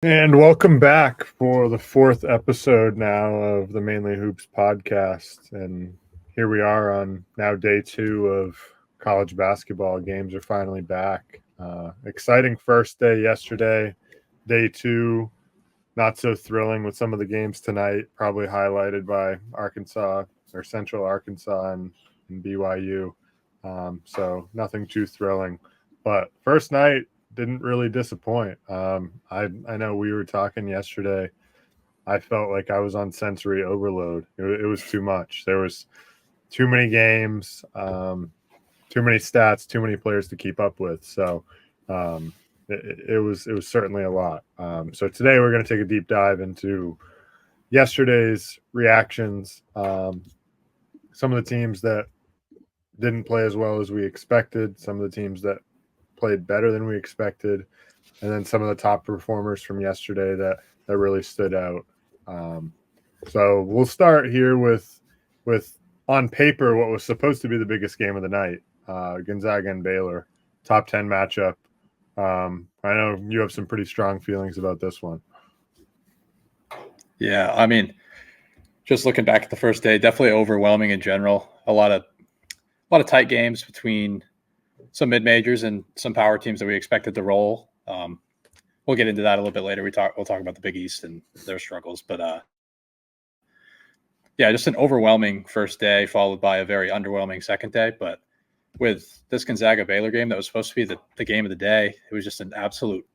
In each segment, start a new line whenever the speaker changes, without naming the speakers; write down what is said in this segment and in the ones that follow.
And welcome back for the fourth episode now of the Mainly Hoops podcast. And here we are on now day two of college basketball. Games are finally back. Exciting first day yesterday. Day two, not so thrilling with some of the games tonight, probably highlighted by Arkansas or Central Arkansas and BYU. So nothing too thrilling. But first night, didn't really disappoint. I know we were talking yesterday. I felt like I was on sensory overload. It was too much. There was too many games, too many stats, too many players to keep up with. So it was certainly a lot. So today we're going to take a deep dive into yesterday's reactions. Some of the teams that didn't play as well as we expected. Some of the teams that played better than we expected, and then some of the top performers from yesterday that really stood out. So we'll start here with on paper what was supposed to be the biggest game of the night, Gonzaga and Baylor, top 10 matchup. I know you have some pretty strong feelings about this one.
Yeah, I mean, just looking back at the first day, definitely overwhelming in general. A lot of tight games between some mid majors and some power teams that we expected to roll. We'll get into that a little bit later. We'll talk about the Big East and their struggles, but yeah, just an overwhelming first day followed by a very underwhelming second day. But with this Gonzaga Baylor game that was supposed to be the game of the day, it was just an absolute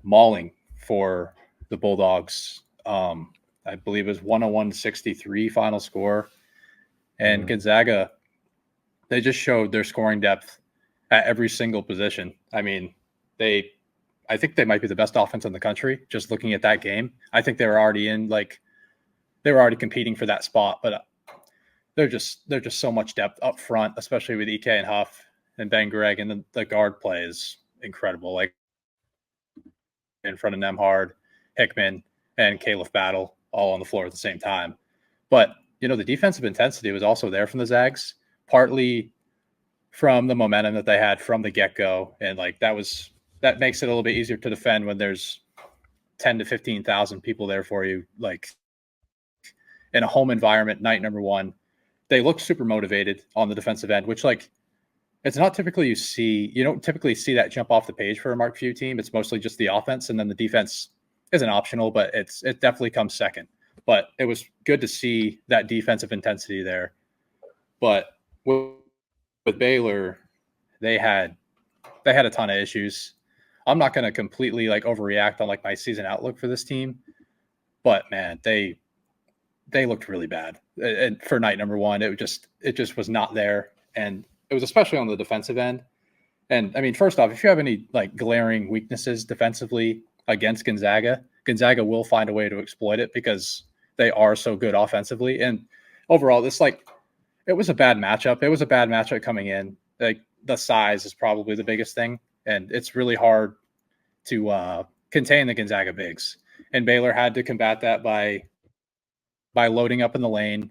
mauling for the Bulldogs. I believe it was 101-63 final score. And Gonzaga, they just showed their scoring depth at every single position. I mean, I think they might be the best offense in the country. Just looking at that game, I think they were already competing for that spot. But they're just so much depth up front, especially with EK and Huff and Ben Gregg, and the guard play is incredible. Like in front of Nemhard, Hickman, and Caleb Battle all on the floor at the same time. But the defensive intensity was also there from the Zags, partly from the momentum that they had from the get-go, and that makes it a little bit easier to defend when there's 10 to 15,000 people there for you, like in a home environment. Night number one, they looked super motivated on the defensive end, which it's not typically you don't typically see that jump off the page for a Mark Few team. It's mostly just the offense, and then the defense isn't optional, but it definitely comes second. But it was good to see that defensive intensity there. But with Baylor, they had a ton of issues. I'm not going to completely overreact on my season outlook for this team, but man, they looked really bad. And for night number one, it just was not there, and it was especially on the defensive end. And I mean, first off, if you have any glaring weaknesses defensively against Gonzaga will find a way to exploit it because they are so good offensively. And overall, it was a bad matchup. It was a bad matchup coming in. The size is probably the biggest thing, and it's really hard to contain the Gonzaga bigs. And Baylor had to combat that by loading up in the lane.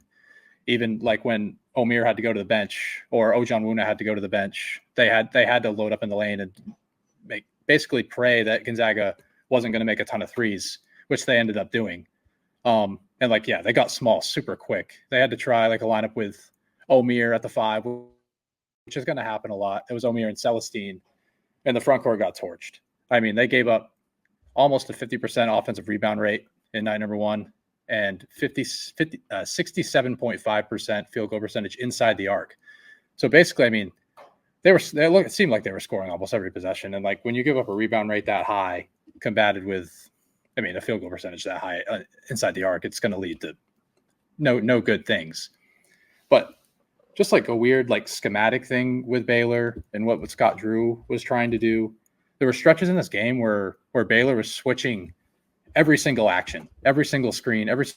Even when Omier had to go to the bench or Ojan Wuna had to go to the bench, they had to load up in the lane and basically pray that Gonzaga wasn't going to make a ton of threes, which they ended up doing. And they got small super quick. They had to try a lineup with Omier at the 5, which is going to happen a lot. It was Omier and Celestine, and the front court got torched. I mean, they gave up almost a 50% offensive rebound rate in night number one and 67.5% field goal percentage inside the arc. So basically, I mean, it seemed like they were scoring almost every possession. And when you give up a rebound rate that high, combated with, a field goal percentage that high inside the arc, it's going to lead to no good things. But just a weird schematic thing with Baylor and what Scott Drew was trying to do. There were stretches in this game where Baylor was switching every single action, every single screen, every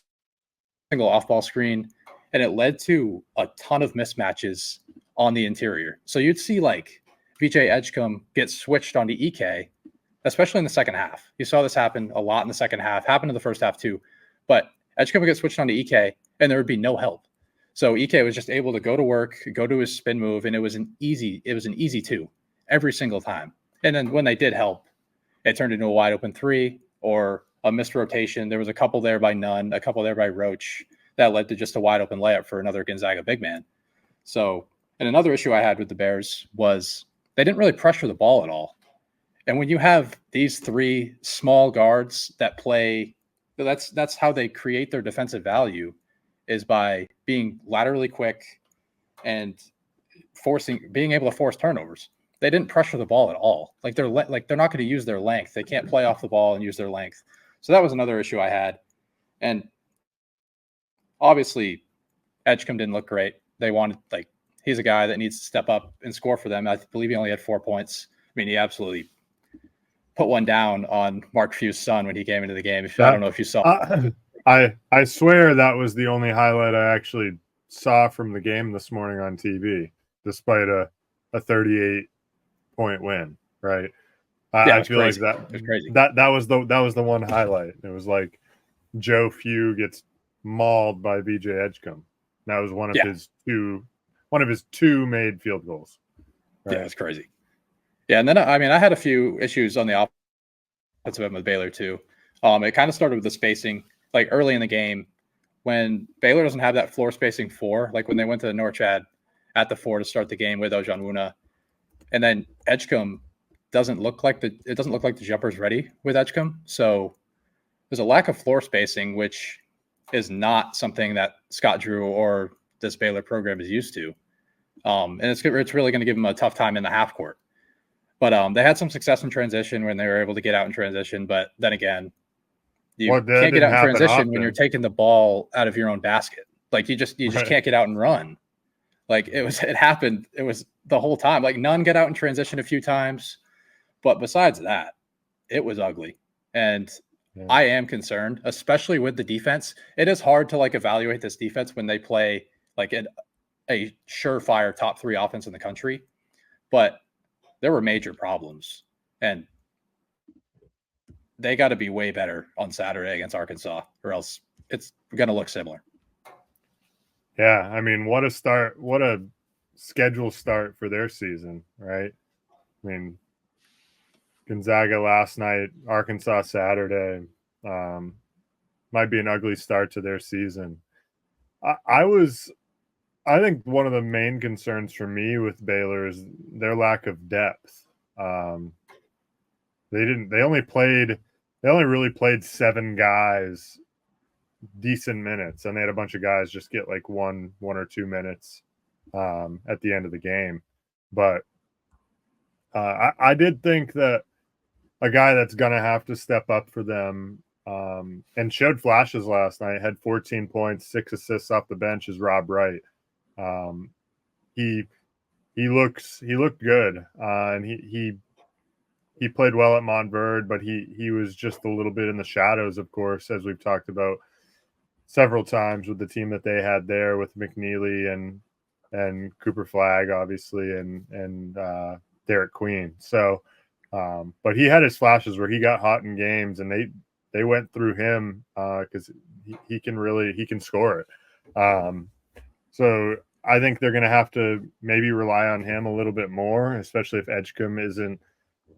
single off-ball screen, and it led to a ton of mismatches on the interior. So you'd see VJ Edgecombe get switched onto EK, especially in the second half. You saw this happen a lot in the second half, happened in the first half too, but Edgecombe would get switched onto EK, and there would be no help. So EK was just able to go to work, go to his spin move, and it was an easy 2 every single time. And then when they did help, it turned into a wide open 3, or a missed rotation. There was a couple there by Nunn, a couple there by Roach that led to just a wide open layup for another Gonzaga big man. So, and another issue I had with the Bears was they didn't really pressure the ball at all. And when you have these three small guards that play, that's how they create their defensive value, is by being laterally quick and being able to force turnovers. They didn't pressure the ball at all. They're not going to use their length. They can't play off the ball and use their length. So that was another issue I had. And obviously, Edgecombe didn't look great. They wanted, he's a guy that needs to step up and score for them. I believe he only had 4 points. I mean, he absolutely put one down on Mark Few's son when he came into the game. I don't know if you saw.
I swear that was the only highlight I actually saw from the game this morning on TV, despite a 38-point win. Right? I feel
crazy.
like
it was crazy.
That was the one highlight. It was like Joe Few gets mauled by BJ Edgecombe. That was one of his two made field goals.
Right? Yeah, it's crazy. Yeah, and then I had a few issues on the offensive end with Baylor too. It kind of started with the spacing, early in the game when Baylor doesn't have that floor spacing four, when they went to the Norchad at the 4 to start the game with Ojanwuna, and then Edgecombe doesn't look like the jumper's ready with Edgecombe. So there's a lack of floor spacing, which is not something that Scott Drew or this Baylor program is used to. And it's really going to give them a tough time in the half court. But they had some success in transition when they were able to get out in transition. But then again, you can't get out in transition when you're taking the ball out of your own basket. You just can't get out and run. It happened. It was the whole time. Nunn got out in transition a few times. But besides that, it was ugly. And I am concerned, especially with the defense. It is hard to evaluate this defense when they play a surefire top 3 offense in the country. But there were major problems, and they got to be way better on Saturday against Arkansas, or else it's going to look similar.
Yeah, I mean, what a schedule start for their season, right? I mean, Gonzaga last night, Arkansas Saturday, might be an ugly start to their season. I think one of the main concerns for me with Baylor is their lack of depth. They only really played 7 guys decent minutes, and they had a bunch of guys just get 1 or 2 minutes at the end of the game. But I did think that a guy that's going to have to step up for them and showed flashes last night, had 14 points, 6 assists off the bench, is Rob Wright. He looked good, and he played well at Montverde, but he was just a little bit in the shadows, of course, as we've talked about several times with the team that they had there with McNeely and Cooper Flagg, obviously, and Derek Queen. So, but he had his flashes where he got hot in games, and they went through him because he can score it. So I think they're going to have to maybe rely on him a little bit more, especially if Edgecombe isn't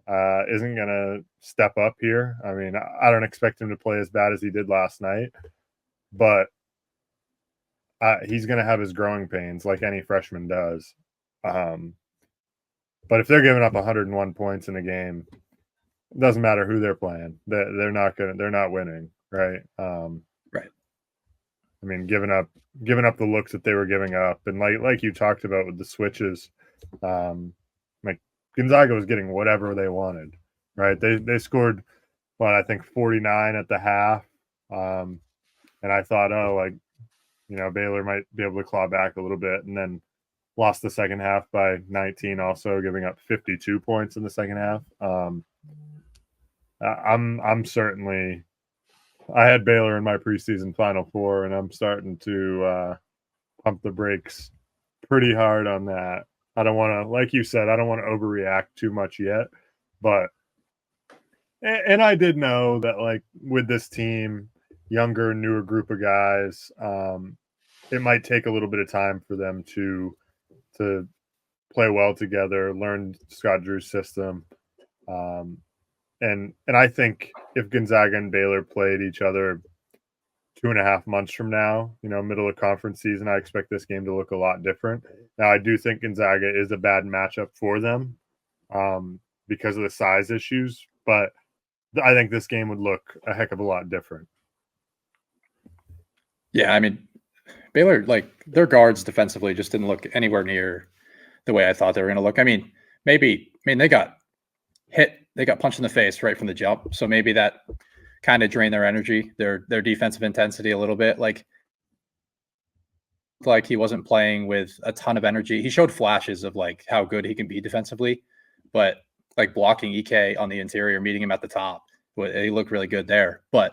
going to step up here. I mean, I don't expect him to play as bad as he did last night, but he's going to have his growing pains like any freshman does. But if they're giving up 101 points in a game, it doesn't matter who they're playing. They're not winning, right?
Right.
I mean, giving up the looks that they were giving up, and like you talked about with the switches, Gonzaga was getting whatever they wanted, right? They scored, I think 49 at the half, and I thought, Baylor might be able to claw back a little bit, and then lost the second half by 19, also giving up 52 points in the second half. I'm certainly. I had Baylor in my preseason Final Four, and I'm starting to pump the brakes pretty hard on that. I don't want to, like you said, I don't want to overreact too much yet. But, and I did know that, with this team, younger, newer group of guys, it might take a little bit of time for them to play well together, learn Scott Drew's system. and I think if Gonzaga and Baylor played each other 2.5 months from now, middle of conference season, I expect this game to look a lot different. Now, I do think Gonzaga is a bad matchup for them because of the size issues, but I think this game would look a heck of a lot different.
Yeah, I mean, Baylor, like their guards defensively just didn't look anywhere near the way I thought they were going to look. I mean, they got hit, they got punched in the face right from the jump. So maybe that kind of drained their energy, their defensive intensity a little bit. Like he wasn't playing with a ton of energy. He showed flashes of like how good he can be defensively, but like blocking EK on the interior, meeting him at the top, he looked really good there. But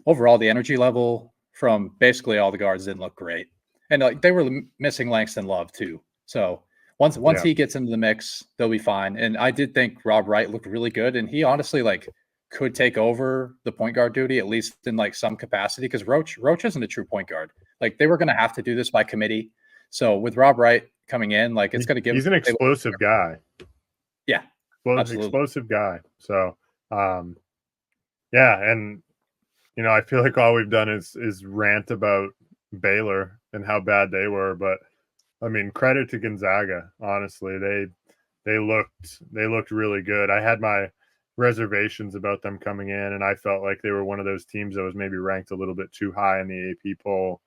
overall, the energy level from basically all the guards didn't look great, and like they were missing Langston Love too. So once he gets into the mix, they'll be fine. And I did think Rob Wright looked really good, and he honestly like could take over the point guard duty, at least in like some capacity, because Roach isn't a true point guard. Like they were going to have to do this by committee. So with Rob Wright coming in, like it's going to give.
He's an explosive guy.
Yeah,
explosive guy. So, yeah, and I feel like all we've done is rant about Baylor and how bad they were, but I mean, credit to Gonzaga. Honestly, they looked really good. I had my reservations about them coming in, and I felt like they were one of those teams that was maybe ranked a little bit too high in the AP poll.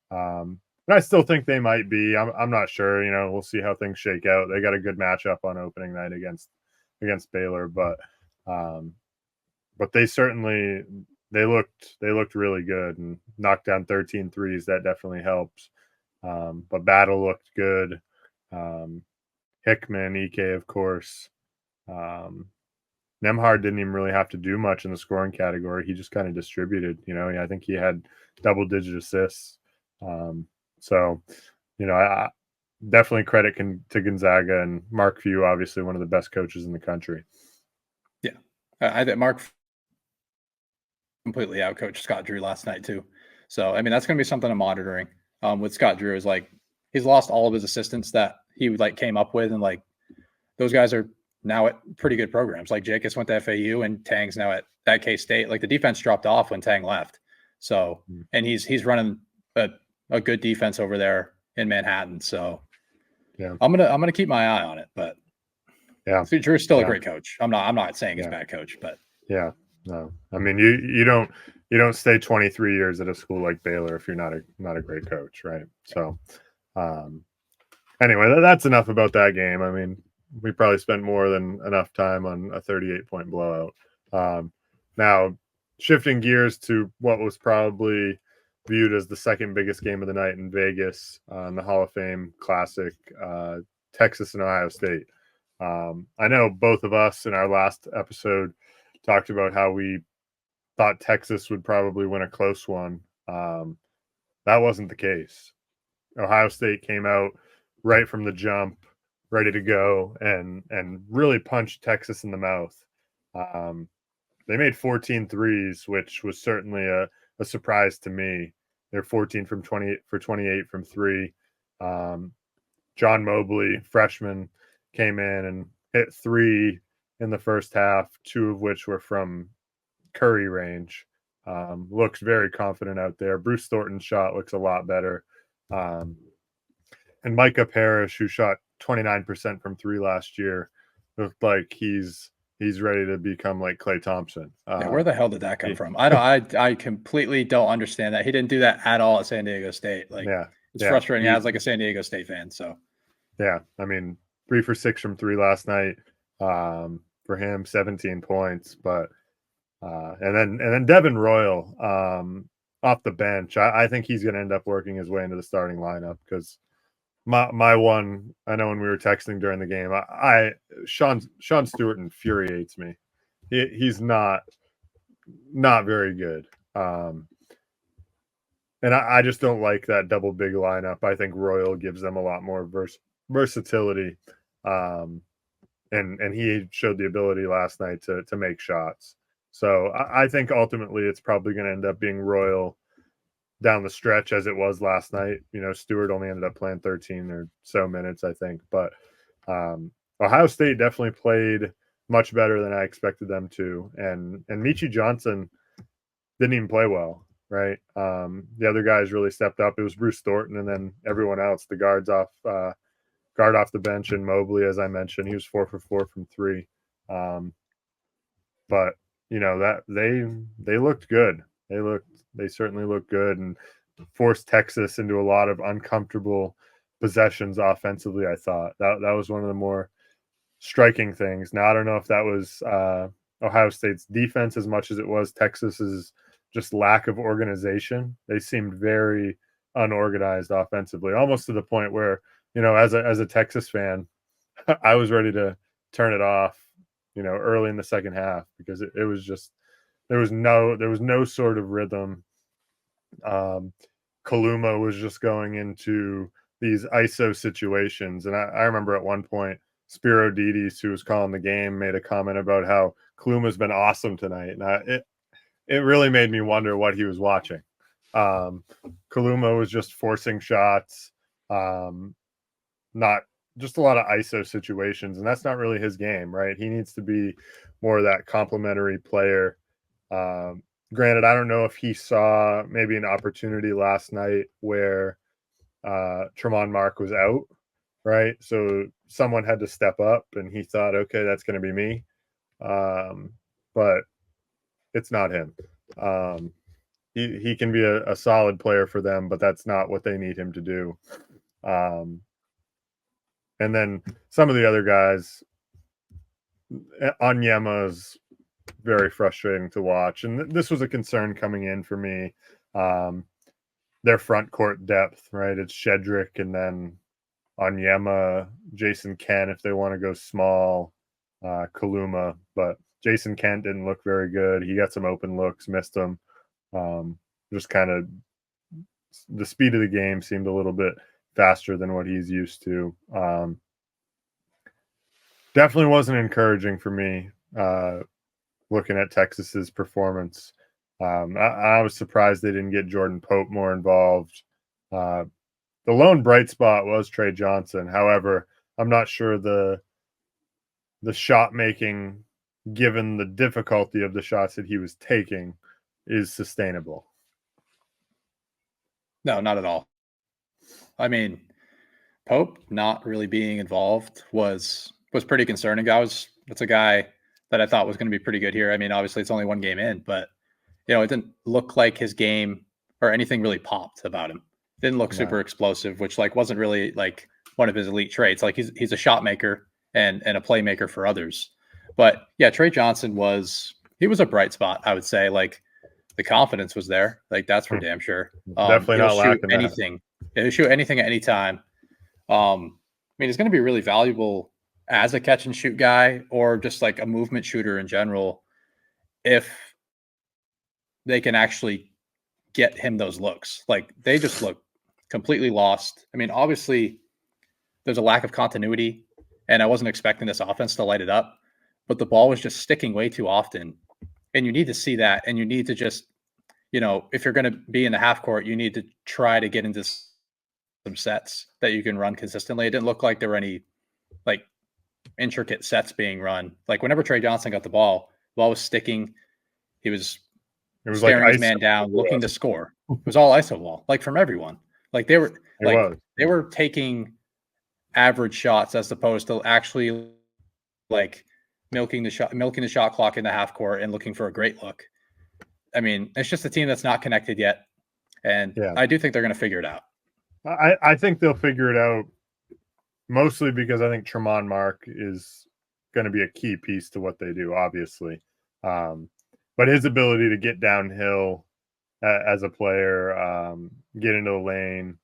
But I still think they might be. I'm not sure. We'll see how things shake out. They got a good matchup on opening night against Baylor, but they certainly they looked really good and knocked down 13 threes. That definitely helps. But Battle looked good. Hickman, Ike, of course. Nemhard didn't even really have to do much in the scoring category. He just kind of distributed. I think he had double-digit assists. So, I definitely credit to Gonzaga and Mark Few, obviously one of the best coaches in the country.
Yeah, I think Mark completely outcoached Scott Drew last night too. So, I mean, that's going to be something I'm monitoring. With Scott Drew is like he's lost all of his assistants that he like came up with, and like those guys are now at pretty good programs. Like Jacobs went to FAU and Tang's now at K-State. Like the defense dropped off when Tang left. So, and he's running a good defense over there in Manhattan. So, yeah, I'm gonna keep my eye on it. But yeah, Drew's still a great coach. I'm not saying he's a bad coach, but
yeah, no, I mean you don't stay 23 years at a school like Baylor if you're not a great coach, right? So, anyway, that's enough about that game. I mean, we probably spent more than enough time on a 38-point blowout. Now, shifting gears to what was probably viewed as the second biggest game of the night in Vegas, the Hall of Fame Classic, Texas and Ohio State. I know both of us in our last episode talked about how we thought Texas would probably win a close one. That wasn't the case. Ohio State came out right from the jump, ready to go, and really punched Texas in the mouth. They made 14 threes, which was certainly a surprise to me. They're 14 from 28 from three. John Mobley, freshman, came in and hit three in the first half, two of which were from Curry range. Looks very confident out there. Bruce Thornton's shot looks a lot better. And Micah Parrish, who shot 29% from three last year, looked like he's ready to become like Klay Thompson.
Where the hell did that come from? I completely don't understand that. He didn't do that at all at San Diego State. Like, it's frustrating as like a San Diego State fan. So,
yeah, I mean, 3 for 6 from three last night for him, 17 points. But and then Devin Royal off the bench. I think he's going to end up working his way into the starting lineup because my one, I know when we were texting during the game, Sean Stewart infuriates me. He's not very good. And I just don't like that double big lineup. I think Royal gives them a lot more versatility. And he showed the ability last night to make shots. So I think ultimately it's probably going to end up being Royal down the stretch as it was last night. Stewart only ended up playing 13 or so minutes, I think. But Ohio State definitely played much better than I expected them to. And Michi Johnson didn't even play well, right? The other guys really stepped up. It was Bruce Thornton and then everyone else. The guard off the bench, and Mobley, as I mentioned, he was 4 for 4 from three. But that they looked good. They certainly looked good and forced Texas into a lot of uncomfortable possessions offensively. I thought that was one of the more striking things. Now I don't know if that was Ohio State's defense as much as it was Texas's just lack of organization. They seemed very unorganized offensively, almost to the point where as a Texas fan, I was ready to turn it off, early in the second half because it was just there was no sort of rhythm. Kaluma was just going into these ISO situations, and I remember at one point Spiro Didis, who was calling the game, made a comment about how Kaluma's been awesome tonight, and it really made me wonder what he was watching. Kaluma was just forcing shots, not just a lot of ISO situations, and that's not really his game, right? He needs to be more of that complementary player. Granted, I don't know if he saw maybe an opportunity last night where Tremont Mark was out, right? So someone had to step up, and he thought, okay, that's going to be me. But it's not him. He can be a solid player for them, but that's not what they need him to do. And then some of the other guys, Onyema's very frustrating to watch. And this was a concern coming in for me. Their front court depth, right? It's Shedrick and then Onyema, Jason Kent if they want to go small, Kaluma. But Jason Kent didn't look very good. He got some open looks, missed them. Just kind of the speed of the game seemed a little bit faster than what he's used to. Definitely wasn't encouraging for me looking at Texas's performance. I was surprised they didn't get Jordan Pope more involved. The lone bright spot was Trey Johnson. However, I'm not sure the shot making, given the difficulty of the shots that he was taking, is sustainable.
No, not at all. I mean, Pope not really being involved was pretty concerning. That's a guy that I thought was going to be pretty good here. I mean, obviously it's only one game in, but it didn't look like his game or anything really popped about him. Didn't look super explosive, which wasn't really one of his elite traits. He's a shot maker and a playmaker for others. But yeah, Trey Johnson was a bright spot, I would say. The confidence was there. That's for damn sure.
Definitely not lacking
anything. He'll shoot anything at any time. I mean, it's going to be really valuable as a catch and shoot guy or just a movement shooter in general if they can actually get him those looks. They just look completely lost. I mean, obviously there's a lack of continuity, and I wasn't expecting this offense to light it up, but the ball was just sticking way too often. And you need to see that, and you need to just, if you're going to be in the half court, you need to try to get into some sets that you can run consistently. It didn't look like there were any intricate sets being run. Whenever Trey Johnson got the ball was sticking. It was staring his man down, looking to score. It was all iso ball, from everyone. They were taking average shots as opposed to actually milking the shot clock in the half court and looking for a great look. I mean, it's just a team that's not connected yet, and I do think they're going to figure it out.
I think they'll figure it out, mostly because I think Tremont Mark is going to be a key piece to what they do, obviously. But his ability to get downhill as a player, get into the lane,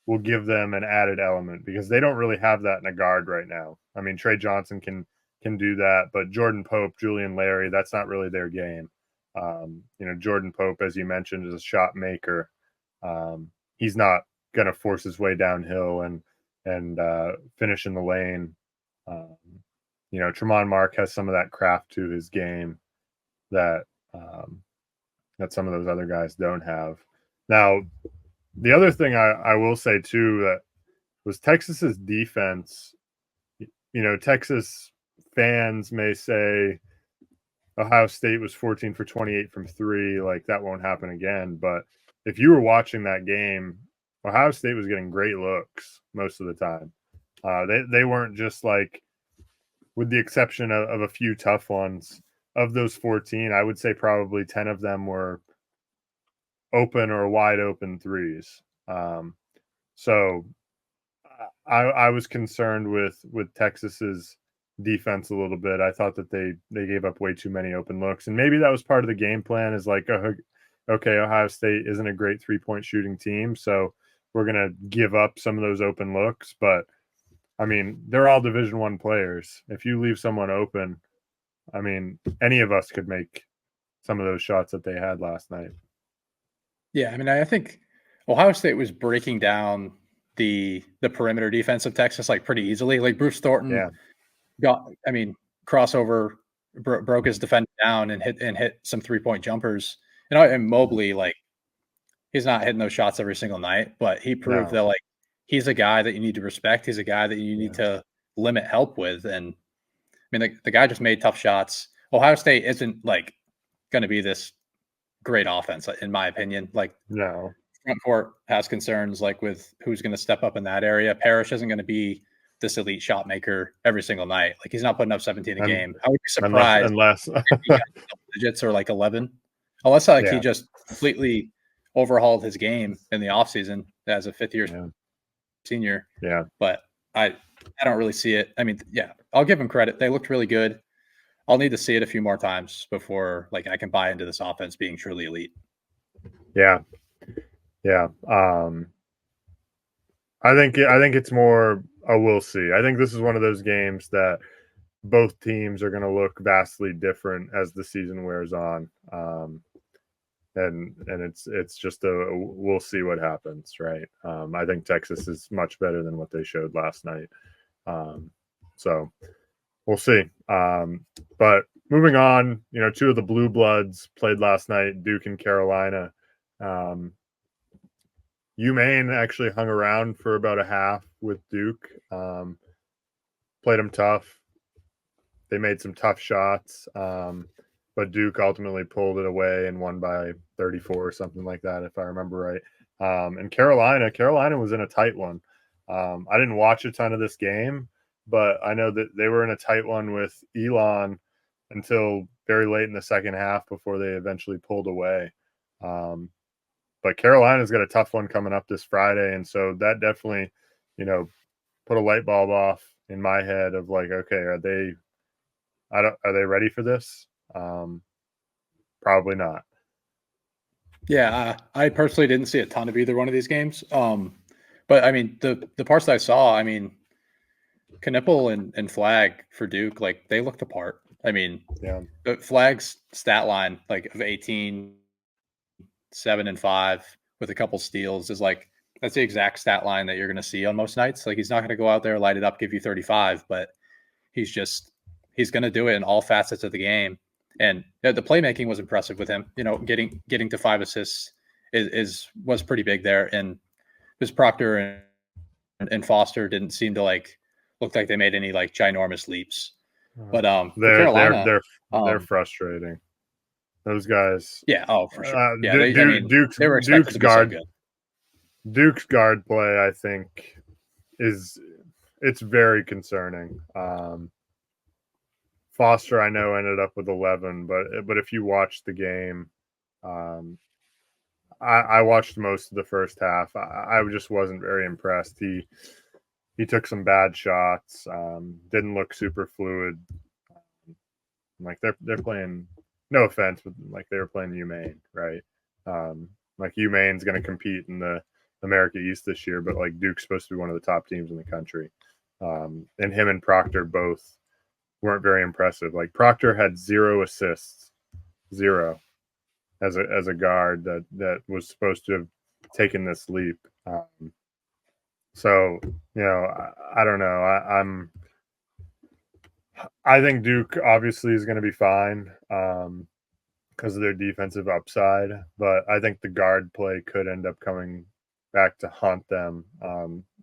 will give them an added element because they don't really have that in a guard right now. I mean, Trey Johnson can do that, but Jordan Pope, Julian Larry, that's not really their game. Jordan Pope, as you mentioned, is a shot maker. He's not going to force his way downhill and finish in the lane. Tremont Mark has some of that craft to his game that some of those other guys don't have. Now, the other thing I will say too that was Texas's defense. Texas fans may say Ohio State was 14 for 28 from three, like that won't happen again. But if you were watching that game, Ohio State was getting great looks most of the time. They weren't just like, with the exception of a few tough ones, of those 14, I would say probably 10 of them were open or wide open threes. So I was concerned with Texas's defense a little bit. I thought that they gave up way too many open looks, and maybe that was part of the game plan. Is like, okay, Ohio State isn't a great 3-point shooting team, so we're gonna give up some of those open looks. But I mean, they're all Division I players. If you leave someone open, I mean, any of us could make some of those shots that they had last night.
Yeah, I mean, I think Ohio State was breaking down the perimeter defense of Texas like pretty easily. Like Bruce Thornton got, I mean, crossover broke his defender down and hit some 3-point jumpers. And Mobley, like, he's not hitting those shots every single night, but he proved that like he's a guy that you need to respect. He's a guy that you need to limit help with. And I mean, the guy just made tough shots. Ohio State isn't like going to be this great offense, in my opinion. Like,
no,
front court has concerns like with who's going to step up in that area. Parrish isn't going to be this elite shot maker every single night. Like, he's not putting up 17 a game. I would be surprised
unless
if he got double digits or like 11, unless like he just completely overhauled his game in the offseason as a fifth-year senior.
Yeah,
but I don't really see it. I mean, I'll give him credit. They looked really good. I'll need to see it a few more times before like I can buy into this offense being truly elite.
Yeah. I think it's more a we'll see. I think this is one of those games that both teams are going to look vastly different as the season wears on. And it's just we'll see what happens, right? I think Texas is much better than what they showed last night. So we'll see. But moving on, two of the Blue Bloods played last night, Duke and Carolina. UMaine actually hung around for about a half with Duke. Played them tough. They made some tough shots. But Duke ultimately pulled it away and won by 34 or something like that, if I remember right. And Carolina was in a tight one. I didn't watch a ton of this game, but I know that they were in a tight one with Elon until very late in the second half before they eventually pulled away. But Carolina's got a tough one coming up this Friday, and so that definitely, put a light bulb off in my head of like, okay, are they ready for this? Probably not.
Yeah, I personally didn't see a ton of either one of these games. But I mean, the parts that I saw, I mean, Knipple and Flag for Duke, like they looked apart. I mean, the Flag's stat line, like of 18, 7 and 5 with a couple steals is like, that's the exact stat line that you're going to see on most nights. Like, he's not going to go out there, light it up, give you 35, but he's going to do it in all facets of the game. And the playmaking was impressive with him. Getting to 5 assists was pretty big there. And Ms. Proctor and Foster didn't seem to look like they made any ginormous leaps. But Carolina,
they're frustrating. Those guys.
Yeah. Oh, for sure.
Duke's guard. So Duke's guard play, I think, it's very concerning. Foster, I know, ended up with 11, but if you watch the game, I watched most of the first half. I just wasn't very impressed. He took some bad shots. Didn't look super fluid. Like they're playing. No offense, but they were playing UMaine, right? UMaine's going to compete in the America East this year, but Duke's supposed to be one of the top teams in the country. And him and Proctor both weren't very impressive. Proctor had 0 assists, 0, as a guard that was supposed to have taken this leap. So I don't know. I think Duke obviously is going to be fine because of their defensive upside, but I think the guard play could end up coming back to haunt them,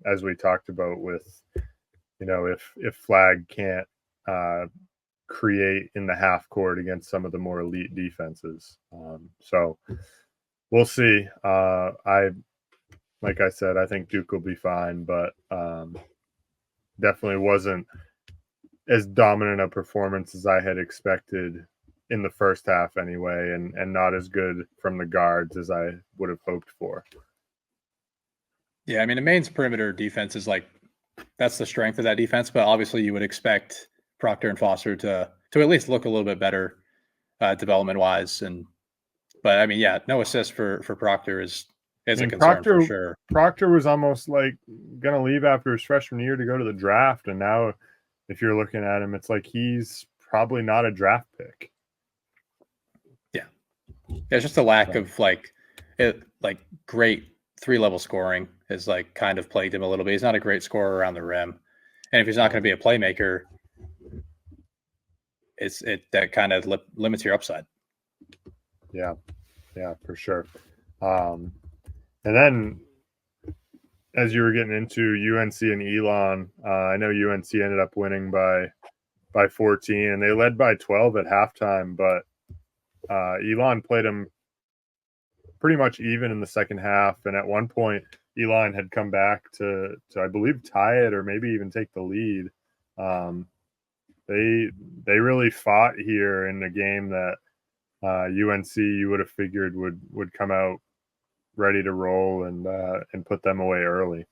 as we talked about with, if Flag can't create in the half court against some of the more elite defenses. So we'll see. Like I said, I think Duke will be fine, but definitely wasn't as dominant a performance as I had expected in the first half anyway, and not as good from the guards as I would have hoped for.
Yeah, I mean, the Maine's perimeter defense is like, that's the strength of that defense, but obviously you would expect Proctor and Foster to at least look a little bit better development wise. But I mean, yeah, no assist for Proctor is a concern for sure.
Proctor was almost like gonna leave after his freshman year to go to the draft, and now if you're looking at him, it's like he's probably not a draft pick.
Yeah, it's just a lack of great 3-level scoring is like kind of plagued him a little bit. He's not a great scorer around the rim, and if he's not going to be a playmaker, that kind of limits your upside.
Yeah, for sure. And then as you were getting into UNC and Elon, I know UNC ended up winning by 14, and they led by 12 at halftime, but Elon played them pretty much even in the second half, and at one point Elon had come back to I believe tie it or maybe even take the lead. They really fought here in a game that UNC you would have figured would come out ready to roll and put them away early.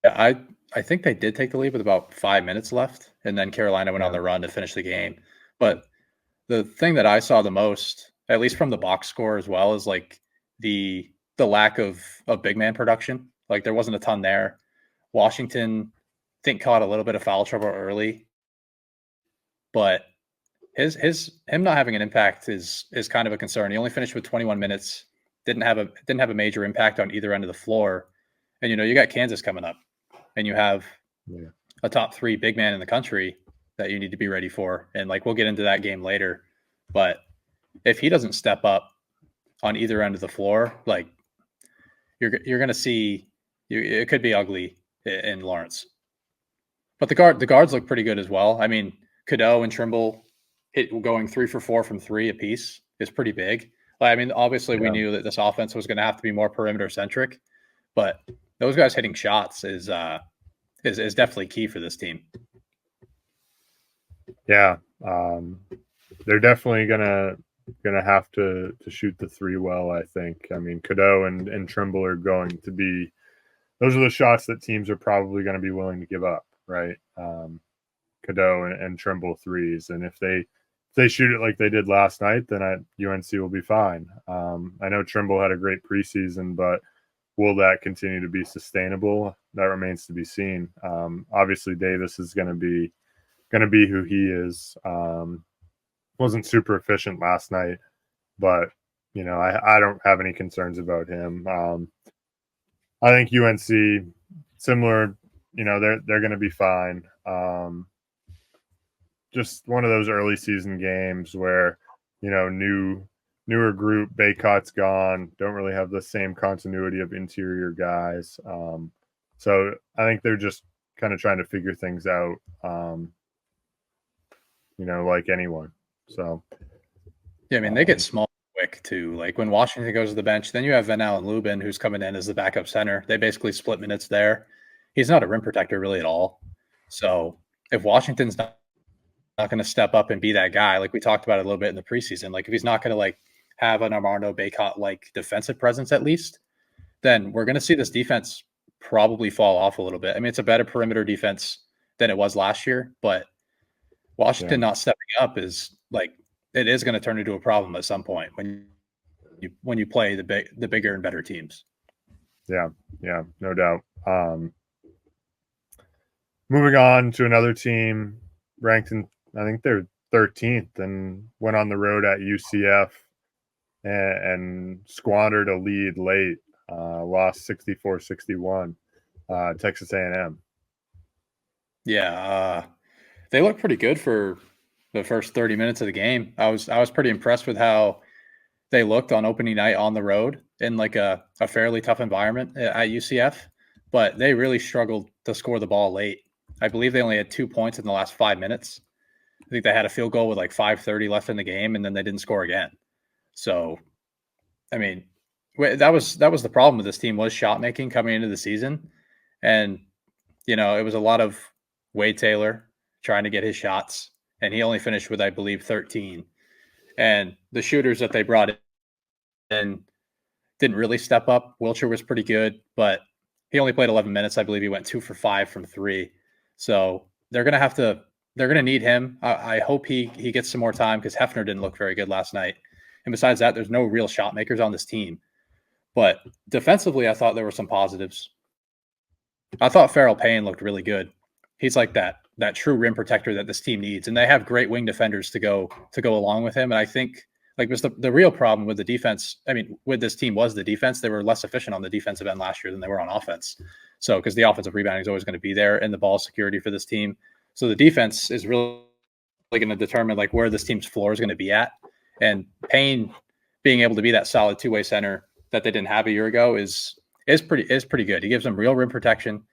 Yeah, I think they did take the lead with about 5 minutes left, and then Carolina went on the run to finish the game. But the thing that I saw the most, at least from the box score as well, is like the lack of big man production. Like there wasn't a ton there. Washington, I think, caught a little bit of foul trouble early, but him not having an impact is kind of a concern. He only finished with 21 minutes. Didn't have a major impact on either end of the floor. And you got Kansas coming up, and you have a top 3 big man in the country that you need to be ready for. And like we'll get into that game later, but if he doesn't step up on either end of the floor, like you're going to see it could be ugly in Lawrence. But the guards look pretty good as well. I mean, Cadeau and Trimble going 3 for 4 from 3 apiece is pretty big. I mean, obviously we knew that this offense was going to have to be more perimeter centric, but those guys hitting shots is definitely key for this team.
Yeah, they're definitely gonna have to shoot the 3 well. I think. I mean, Cadeau and Trimble are going to be. Those are the shots that teams are probably going to be willing to give up, right? Cadeau and Trimble 3s, and if they shoot it like they did last night, then UNC will be fine. I know Trimble had a great preseason, but will that continue to be sustainable? That remains to be seen. Obviously, Davis is going to be who he is. Wasn't super efficient last night, but I don't have any concerns about him. I think UNC similar. They're going to be fine. Just one of those early season games where newer group, Baycott's gone, don't really have the same continuity of interior guys. So I think they're just kind of trying to figure things out, like anyone. So
yeah, I mean they get small quick too. Like when Washington goes to the bench, then you have Van Allen Lubin who's coming in as the backup center. They basically split minutes there. He's not a rim protector really at all. So if Washington's not going to step up and be that guy, like we talked about it a little bit in the preseason, like if he's not going to like have an Armando Baycott like defensive presence at least, then we're going to see this defense probably fall off a little bit. I mean, it's a better perimeter defense than it was last year, but Washington not stepping up is like it is going to turn into a problem at some point when you play the bigger and better teams.
Yeah, no doubt. Moving on to another team ranked in, I think they're 13th, and went on the road at UCF and squandered a lead late, lost 64-61, Texas A&M.
Yeah, they look pretty good for the first 30 minutes of the game. I was pretty impressed with how they looked on opening night on the road in like a fairly tough environment at UCF, but they really struggled to score the ball late. I believe they only had 2 points in the last 5 minutes. I think they had a field goal with like 5:30 left in the game, and then they didn't score again. So, I mean, that was the problem with this team, was shot making coming into the season. And, it was a lot of Wade Taylor trying to get his shots, and he only finished with, I believe, 13. And the shooters that they brought in didn't really step up. Wilcher was pretty good, but he only played 11 minutes. I believe he went 2 for 5 from 3. So they're going to need him. I hope he gets some more time, because Hefner didn't look very good last night. And besides that, there's no real shot makers on this team. But defensively, I thought there were some positives. I thought Farrell Payne looked really good. He's like that true rim protector that this team needs, and they have great wing defenders to go along with him. And I think was the real problem with the defense. I mean, with this team was the defense. They were less efficient on the defensive end last year than they were on offense. So, because the offensive rebounding is always going to be there, and the ball security for this team. So the defense is really going to determine like where this team's floor is going to be at. And Payne being able to be that solid two-way center that they didn't have a year ago is pretty good. He gives them real rim protection.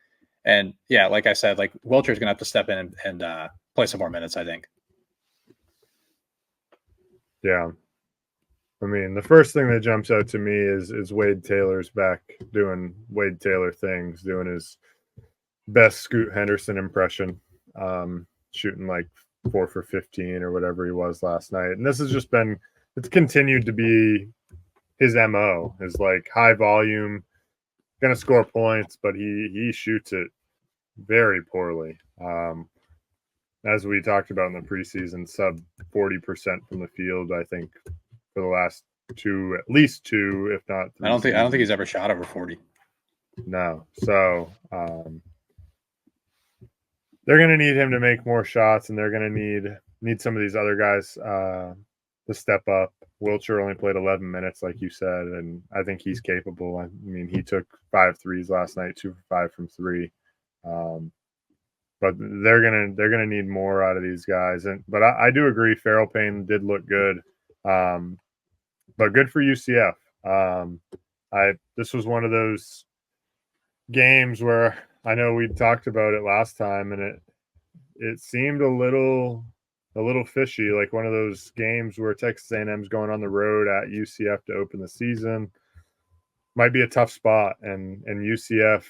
And yeah, like I said, like Wilcher is going to have to step in and play some more minutes, I think.
Yeah. I mean, the first thing that jumps out to me is Wade Taylor's back doing Wade Taylor things, doing his best Scoot Henderson impression, shooting like 4 for 15 or whatever he was last night. And this has just it's continued to be his MO, is like high volume, going to score points, but he shoots it very poorly. As we talked about in the preseason, sub 40% from the field, I think, for the last at least two, if not three.
I don't think he's ever shot over 40.
No. So they're going to need him to make more shots, and they're going to need some of these other guys to step up. Wilcher only played 11 minutes, like you said, and I think he's capable. I mean, he took 5 threes last night, 2 for 5 from 3. But they're gonna need more out of these guys. But I do agree, Farrell Payne did look good. But good for UCF. This was one of those games where I know we talked about it last time, and it seemed a little fishy, like one of those games where Texas A&M's going on the road at UCF to open the season. Might be a tough spot, and UCF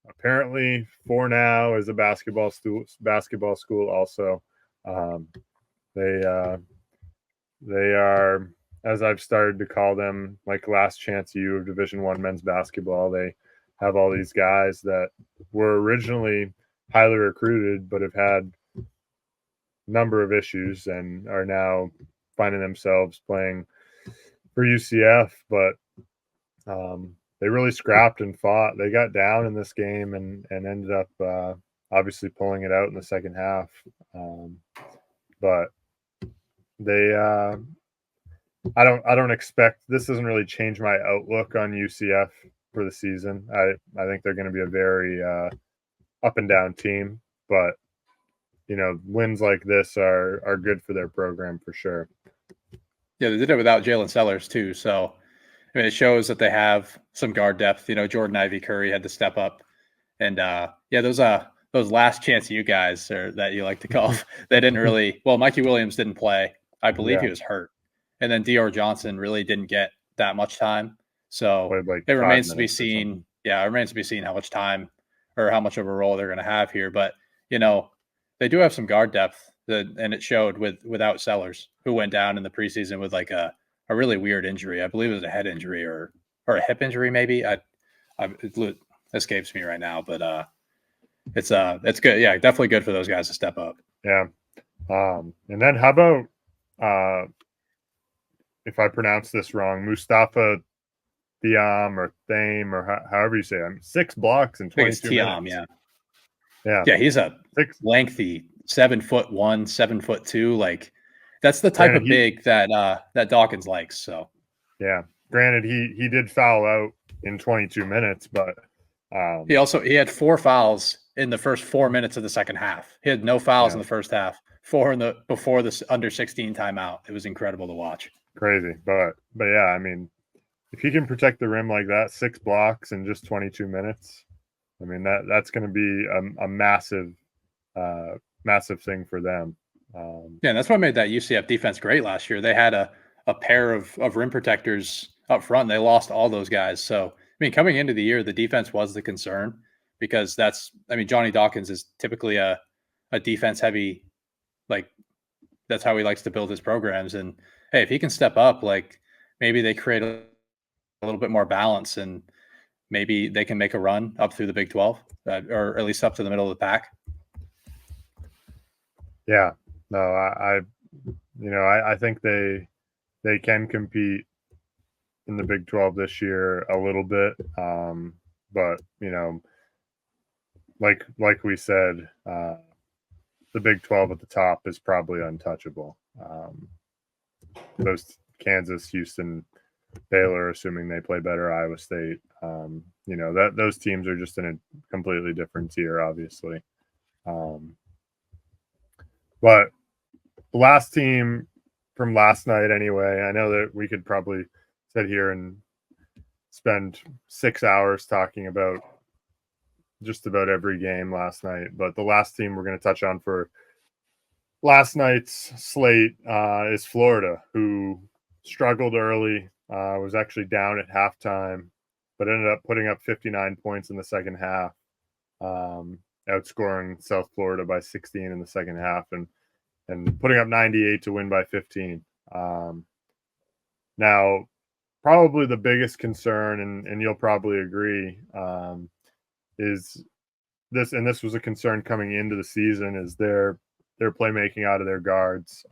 apparently for now is a basketball school also. They are, as I've started to call them, like last chance U of Division I men's basketball. They have all these guys that were originally highly recruited but have had a number of issues and are now finding themselves playing for UCF. But they really scrapped and fought. They got down in this game and ended up obviously pulling it out in the second half. But they I don't expect, this doesn't really change my outlook on UCF for the season. I think they're going to be a very up and down team, but wins like this are good for their program for sure.
Yeah, they did it without Jalen Sellers too, so I mean, it shows that they have some guard depth. Jordan Ivy Curry had to step up, and those last chance you guys, or that you like to call, they didn't really. Well, Mikey Williams didn't play. I believe he was hurt, and then Dior Johnson really didn't get that much time. So it remains to be seen. Yeah, it remains to be seen how much time or how much of a role they're going to have here. But they do have some guard depth, and it showed without Sellers, who went down in the preseason with like a really weird injury. I believe it was a head injury or a hip injury, maybe. It escapes me right now, but it's good. Yeah, definitely good for those guys to step up.
Yeah. And then how about if I pronounce this wrong, Mustafa Thiam or Thame or however you say it. 6 blocks in 22 minutes.
Yeah, he's a lengthy 7'1", 7'2". Like that's the type of big that Dawkins likes. So
yeah, granted he did foul out in 22 minutes, but
he had 4 fouls in the first 4 minutes of the second half. He had no fouls in the first half, 4 before this under 16 timeout. It was incredible to watch.
Crazy, but yeah, I mean, if he can protect the rim like that, 6 blocks in just 22 minutes, I mean that's going to be a massive massive thing for them.
Yeah, and that's what made that UCF defense great last year. They had a pair of rim protectors up front. And they lost all those guys. So, I mean, coming into the year, the defense was the concern because Johnny Dawkins is typically a defense heavy, like that's how he likes to build his programs. And hey, if he can step up, like maybe they create a little bit more balance and maybe they can make a run up through the Big 12 or at least up to the middle of the pack.
Yeah, no, I think they can compete in the Big 12 this year a little bit. But, like we said, the Big 12 at the top is probably untouchable. Those Kansas, Houston, Baylor, assuming they play better, Iowa State, that those teams are just in a completely different tier, obviously. But the last team from last night, anyway, I know that we could probably sit here and spend 6 hours talking about just about every game last night. But the last team we're going to touch on for last night's slate is Florida, who struggled early, was actually down at halftime, but ended up putting up 59 points in the second half, outscoring South Florida by 16 in the second half and putting up 98 to win by 15. Now, probably the biggest concern, and you'll probably agree, is this, and this was a concern coming into the season, is their playmaking out of their guards.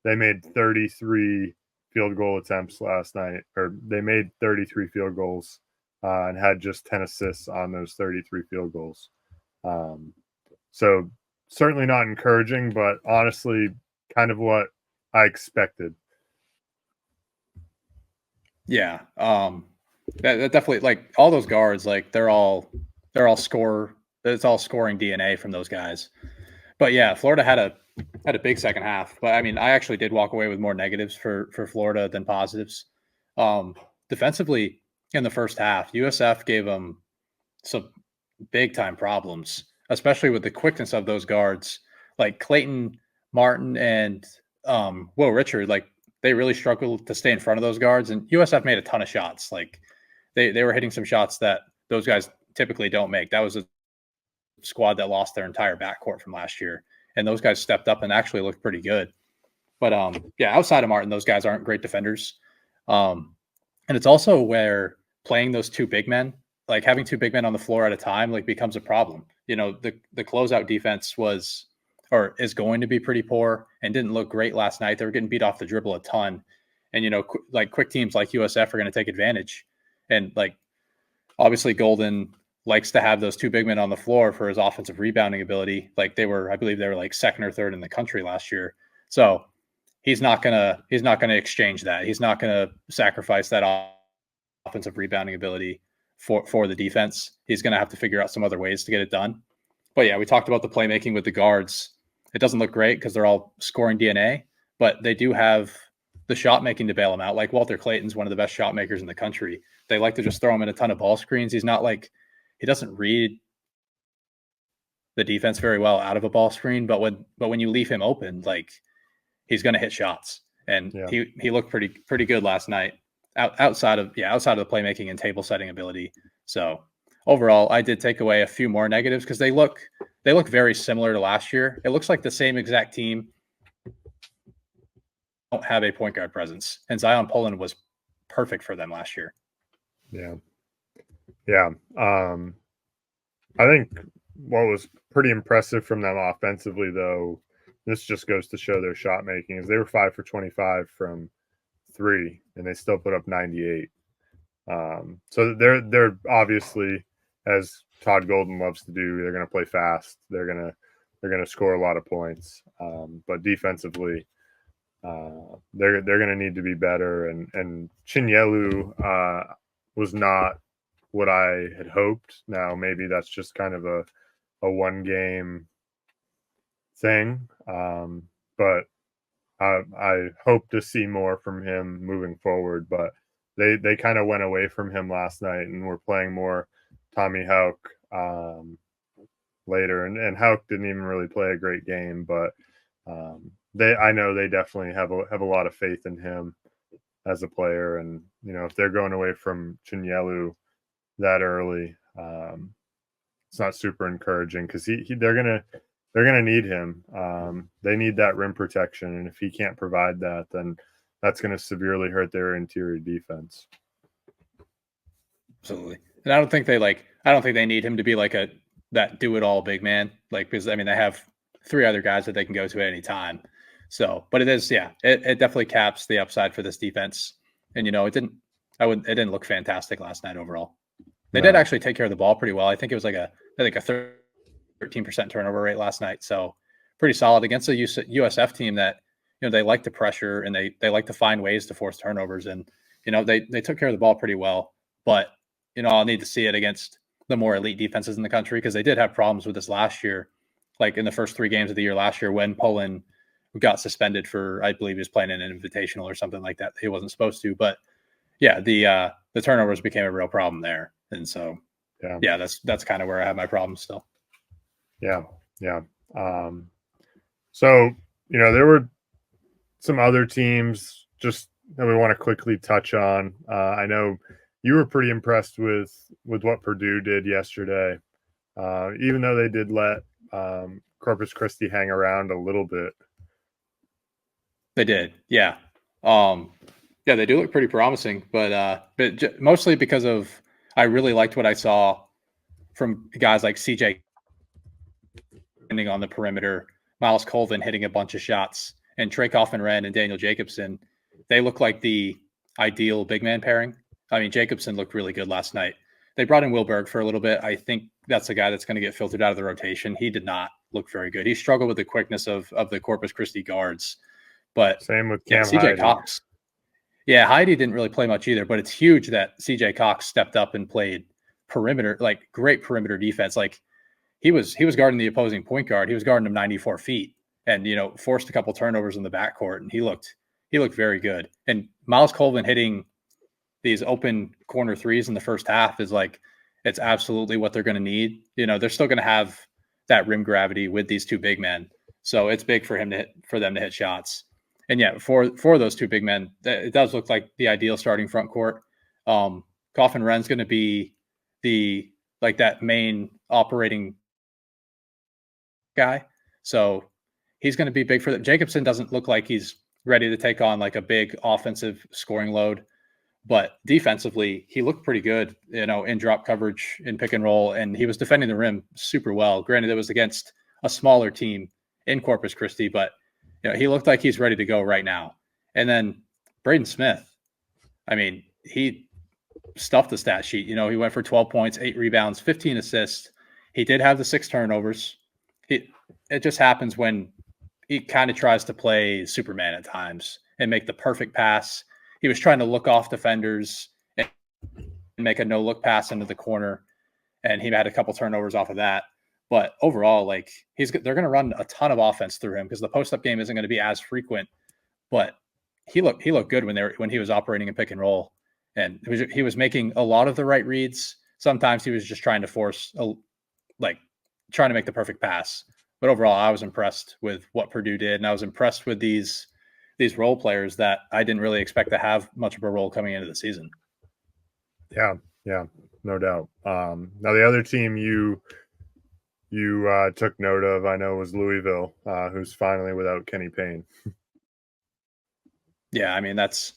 They made 33 field goal attempts last night, or they made 33 field goals and had just 10 assists on those 33 field goals. So certainly not encouraging, but honestly, kind of what I expected.
Yeah, that definitely, like all those guards, like they're all score. It's all scoring DNA from those guys. But yeah, Florida had a big second half. But I mean, I actually did walk away with more negatives for Florida than positives. Defensively in the first half, USF gave them some big time problems, especially with the quickness of those guards, like Clayton Martin and Will Richard. Like they really struggled to stay in front of those guards, and USF made a ton of shots. Like they were hitting some shots that those guys typically don't make. That was a squad that lost their entire backcourt from last year, and those guys stepped up and actually looked pretty good. But yeah, outside of Martin, those guys aren't great defenders. And it's also where playing those two big men, like having two big men on the floor at a time, like becomes a problem. The closeout defense is going to be pretty poor and didn't look great last night. They were getting beat off the dribble a ton. And, like quick teams like USF are going to take advantage. And like, obviously Golden likes to have those two big men on the floor for his offensive rebounding ability. Like I believe they were like second or third in the country last year. So he's not gonna exchange that. He's not gonna sacrifice that offensive rebounding ability for the defense. He's gonna have to figure out some other ways to get it done. But yeah, we talked about the playmaking with the guards. It doesn't look great because they're all scoring DNA, but they do have the shot making to bail them out. Like Walter Clayton's one of the best shot makers in the country. They like to just throw him in a ton of ball screens. He's not like, he doesn't read the defense very well out of a ball screen, but when you leave him open, like he's going to hit shots. And yeah, he looked pretty good last night outside of the playmaking and table setting ability. So overall, I did take away a few more negatives because they look very similar to last year. It looks like the same exact team. Don't have a point guard presence, and Zion Poland was perfect for them last year.
Yeah. I think what was pretty impressive from them offensively, though, this just goes to show their shot making, is they were 5 for 25 from three, and they still put up 98. So they're obviously, as Todd Golden loves to do, they're going to play fast. They're going to score a lot of points. But defensively, they're going to need to be better. And Chinyelu was not what I had hoped. Now maybe that's just kind of a one game thing. But I hope to see more from him moving forward. But they kind of went away from him last night and were playing more Tommy Houck, later. And Houck didn't even really play a great game, but I know they definitely have a lot of faith in him as a player. And if they're going away from Chinyelu that early, it's not super encouraging because they're gonna need him. They need that rim protection, and if he can't provide that, then that's going to severely hurt their interior defense.
Absolutely, and I don't think they need him to be like that do-it-all big man. Because they have 3 other guys that they can go to at any time. So, but it definitely caps the upside for this defense. And it didn't look fantastic last night overall. They did actually take care of the ball pretty well. I think it was like a 13% turnover rate last night. So pretty solid against a USF team that, they like to pressure and they like to find ways to force turnovers. And, they took care of the ball pretty well. But, I'll need to see it against the more elite defenses in the country because they did have problems with this last year. Like in the first 3 games of the year last year when Poland got suspended for, I believe he was playing in an invitational or something like that. He wasn't supposed to. But, yeah, the turnovers became a real problem there. And so, that's kind of where I have my problem still.
Yeah. So, there were some other teams just that we want to quickly touch on. I know you were pretty impressed with what Purdue did yesterday, even though they did let Corpus Christi hang around a little bit.
They did, yeah. They do look pretty promising, but mostly because of I really liked what I saw from guys like CJ on the perimeter, Miles Colvin hitting a bunch of shots, and Trey Kaufman-Renn and Daniel Jacobson. They look like the ideal big man pairing. I mean, Jacobson looked really good last night. They brought in Wilberg for a little bit. I think that's a guy that's going to get filtered out of the rotation. He did not look very good. He struggled with the quickness of the Corpus Christi guards. But
same with Cam
CJ
Heide.
Cox. Yeah, Heide didn't really play much either, but it's huge that CJ Cox stepped up and played perimeter, great perimeter defense. He was guarding the opposing point guard. He was guarding him 94 feet and, forced a couple turnovers in the backcourt, and he looked very good. And Miles Colvin hitting these open corner threes in the first half is it's absolutely what they're going to need. They're still going to have that rim gravity with these 2 big men. So it's big for them to hit shots. And yeah, for those 2 big men, it does look like the ideal starting front court. Kaufman-Renn's going to be that main operating guy. So he's going to be big for them. Jacobson doesn't look like he's ready to take on a big offensive scoring load, but defensively he looked pretty good, in drop coverage, in pick and roll, and he was defending the rim super well. Granted, it was against a smaller team in Corpus Christi, but he looked like he's ready to go right now. And then Braden Smith, I mean, he stuffed the stat sheet. He went for 12 points, 8 rebounds, 15 assists. He did have the 6 turnovers. It just happens when he kind of tries to play Superman at times and make the perfect pass. He was trying to look off defenders and make a no-look pass into the corner, and he had a couple turnovers off of that. But overall, they're going to run a ton of offense through him because the post-up game isn't going to be as frequent. But he looked good when he was operating in pick and roll, and he was making a lot of the right reads. Sometimes he was just trying to trying to make the perfect pass. But overall, I was impressed with what Purdue did, and I was impressed with these role players that I didn't really expect to have much of a role coming into the season.
Yeah, no doubt. Now the other team you took note of, I know, was Louisville, who's finally without Kenny Payne.
Yeah, I mean, that's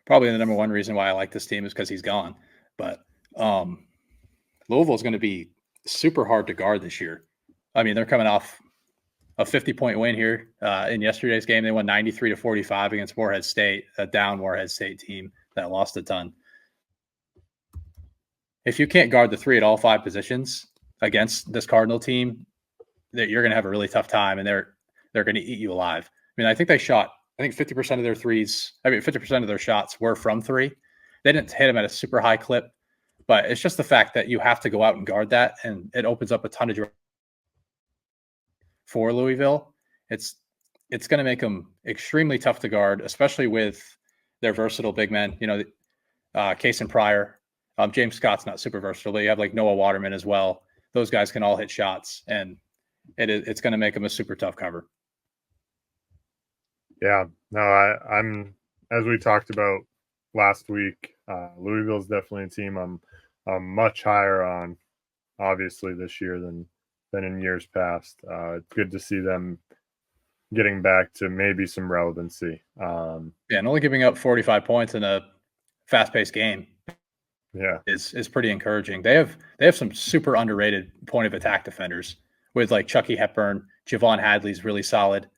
probably the number one reason why I like this team is because he's gone. But Louisville is going to be super hard to guard this year. I mean, they're coming off a 50-point win here in yesterday's game. They won 93-45 against Morehead State, a down Morehead State team that lost a ton. If you can't guard the 3 at all 5 positions against this Cardinal team, that you're going to have a really tough time, and they're going to eat you alive. I mean, I think they shot 50% of their threes. 50% of their shots were from 3. They didn't hit them at a super high clip, but it's just the fact that you have to go out and guard that, and it opens up a ton of for Louisville. It's going to make them extremely tough to guard, especially with their versatile big men. Case and Pryor. James Scott's not super versatile, but you have Noah Waterman as well. those guys can all hit shots, and it's going to make them a super tough cover.
Yeah, no, I'm as we talked about last week. Louisville's definitely a team I'm much higher on, obviously this year than in years past. It's good to see them getting back to maybe some relevancy.
And only giving up 45 points in a fast-paced game is pretty encouraging. They have some super underrated point of attack defenders with like Chucky Hepburn, Javon Hadley's really solid.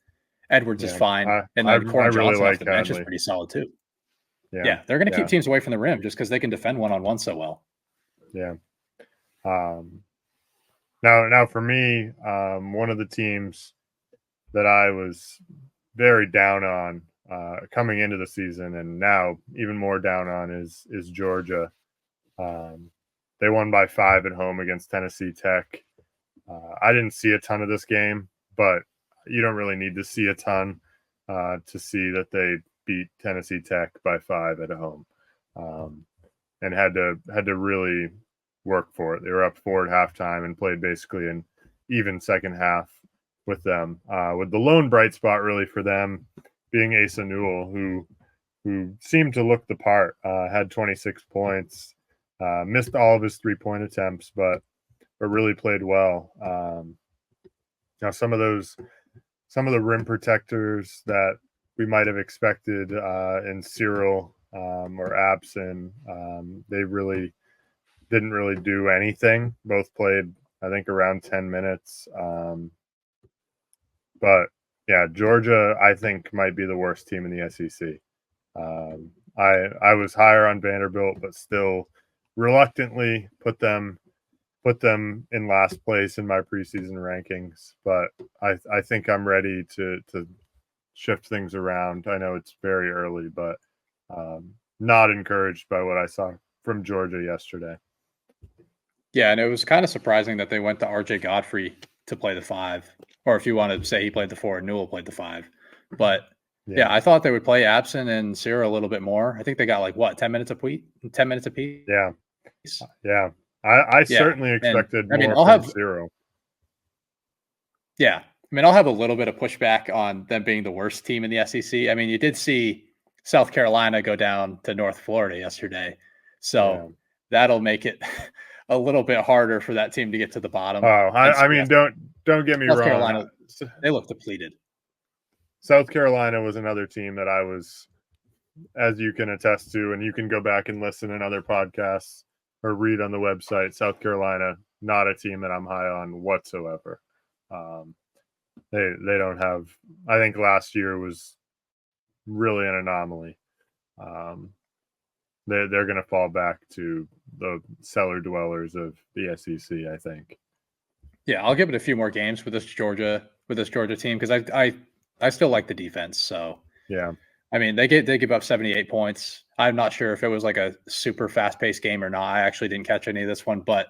Edwards is fine, and then Corin Johnson
really
off the bench is pretty solid too.
Yeah,
they're going to keep teams away from the rim just because they can defend one-on-one so well.
Yeah. Now for me, one of the teams that I was very down on coming into the season, and now even more down on, is Georgia. They won by 5 at home against Tennessee Tech. I didn't see a ton of this game, but you don't really need to see a ton to see that they beat Tennessee Tech by 5 at home, and had to really work for it. They were up 4 at halftime and played basically an even second half with them. With the lone bright spot really for them being Asa Newell, who seemed to look the part, had 26 points, missed all of his 3-point attempts, but really played well. Now some of the rim protectors that we might have expected in Cyril or Abson, they really didn't really do anything. Both played, I think, around 10 minutes. But yeah, Georgia, I think, might be the worst team in the SEC. I was higher on Vanderbilt, but still reluctantly put them in last place in my preseason rankings. But I think I'm ready to shift things around. I know it's very early, but not encouraged by what I saw from Georgia yesterday.
Yeah, and it was kind of surprising that they went to RJ Godfrey to play the 5, or if you want to say he played the 4 and Newell played the 5. But yeah, I thought they would play Abson and Cyril a little bit more. I think they got like 10 minutes apiece. 10 minutes apiece.
Yeah. I certainly expected more from Cyril.
Yeah. I mean, I'll have a little bit of pushback on them being the worst team in the SEC. I mean, you did see South Carolina go down to North Florida yesterday. So that'll make it a little bit harder for that team to get to the bottom.
Oh, I mean, don't get me wrong.
Carolina, they look depleted.
South Carolina was another team that I was, as you can attest to, and you can go back and listen in other podcasts or read on the website. South Carolina, not a team that I'm high on whatsoever. They don't have. I think last year was really an anomaly. They're going to fall back to the cellar dwellers of the SEC, I think.
Yeah, I'll give it a few more games with this Georgia team because I still like the defense. So
yeah,
I mean they give up 78 points. I'm not sure if it was like a super fast paced game or not. I actually didn't catch any of this one, but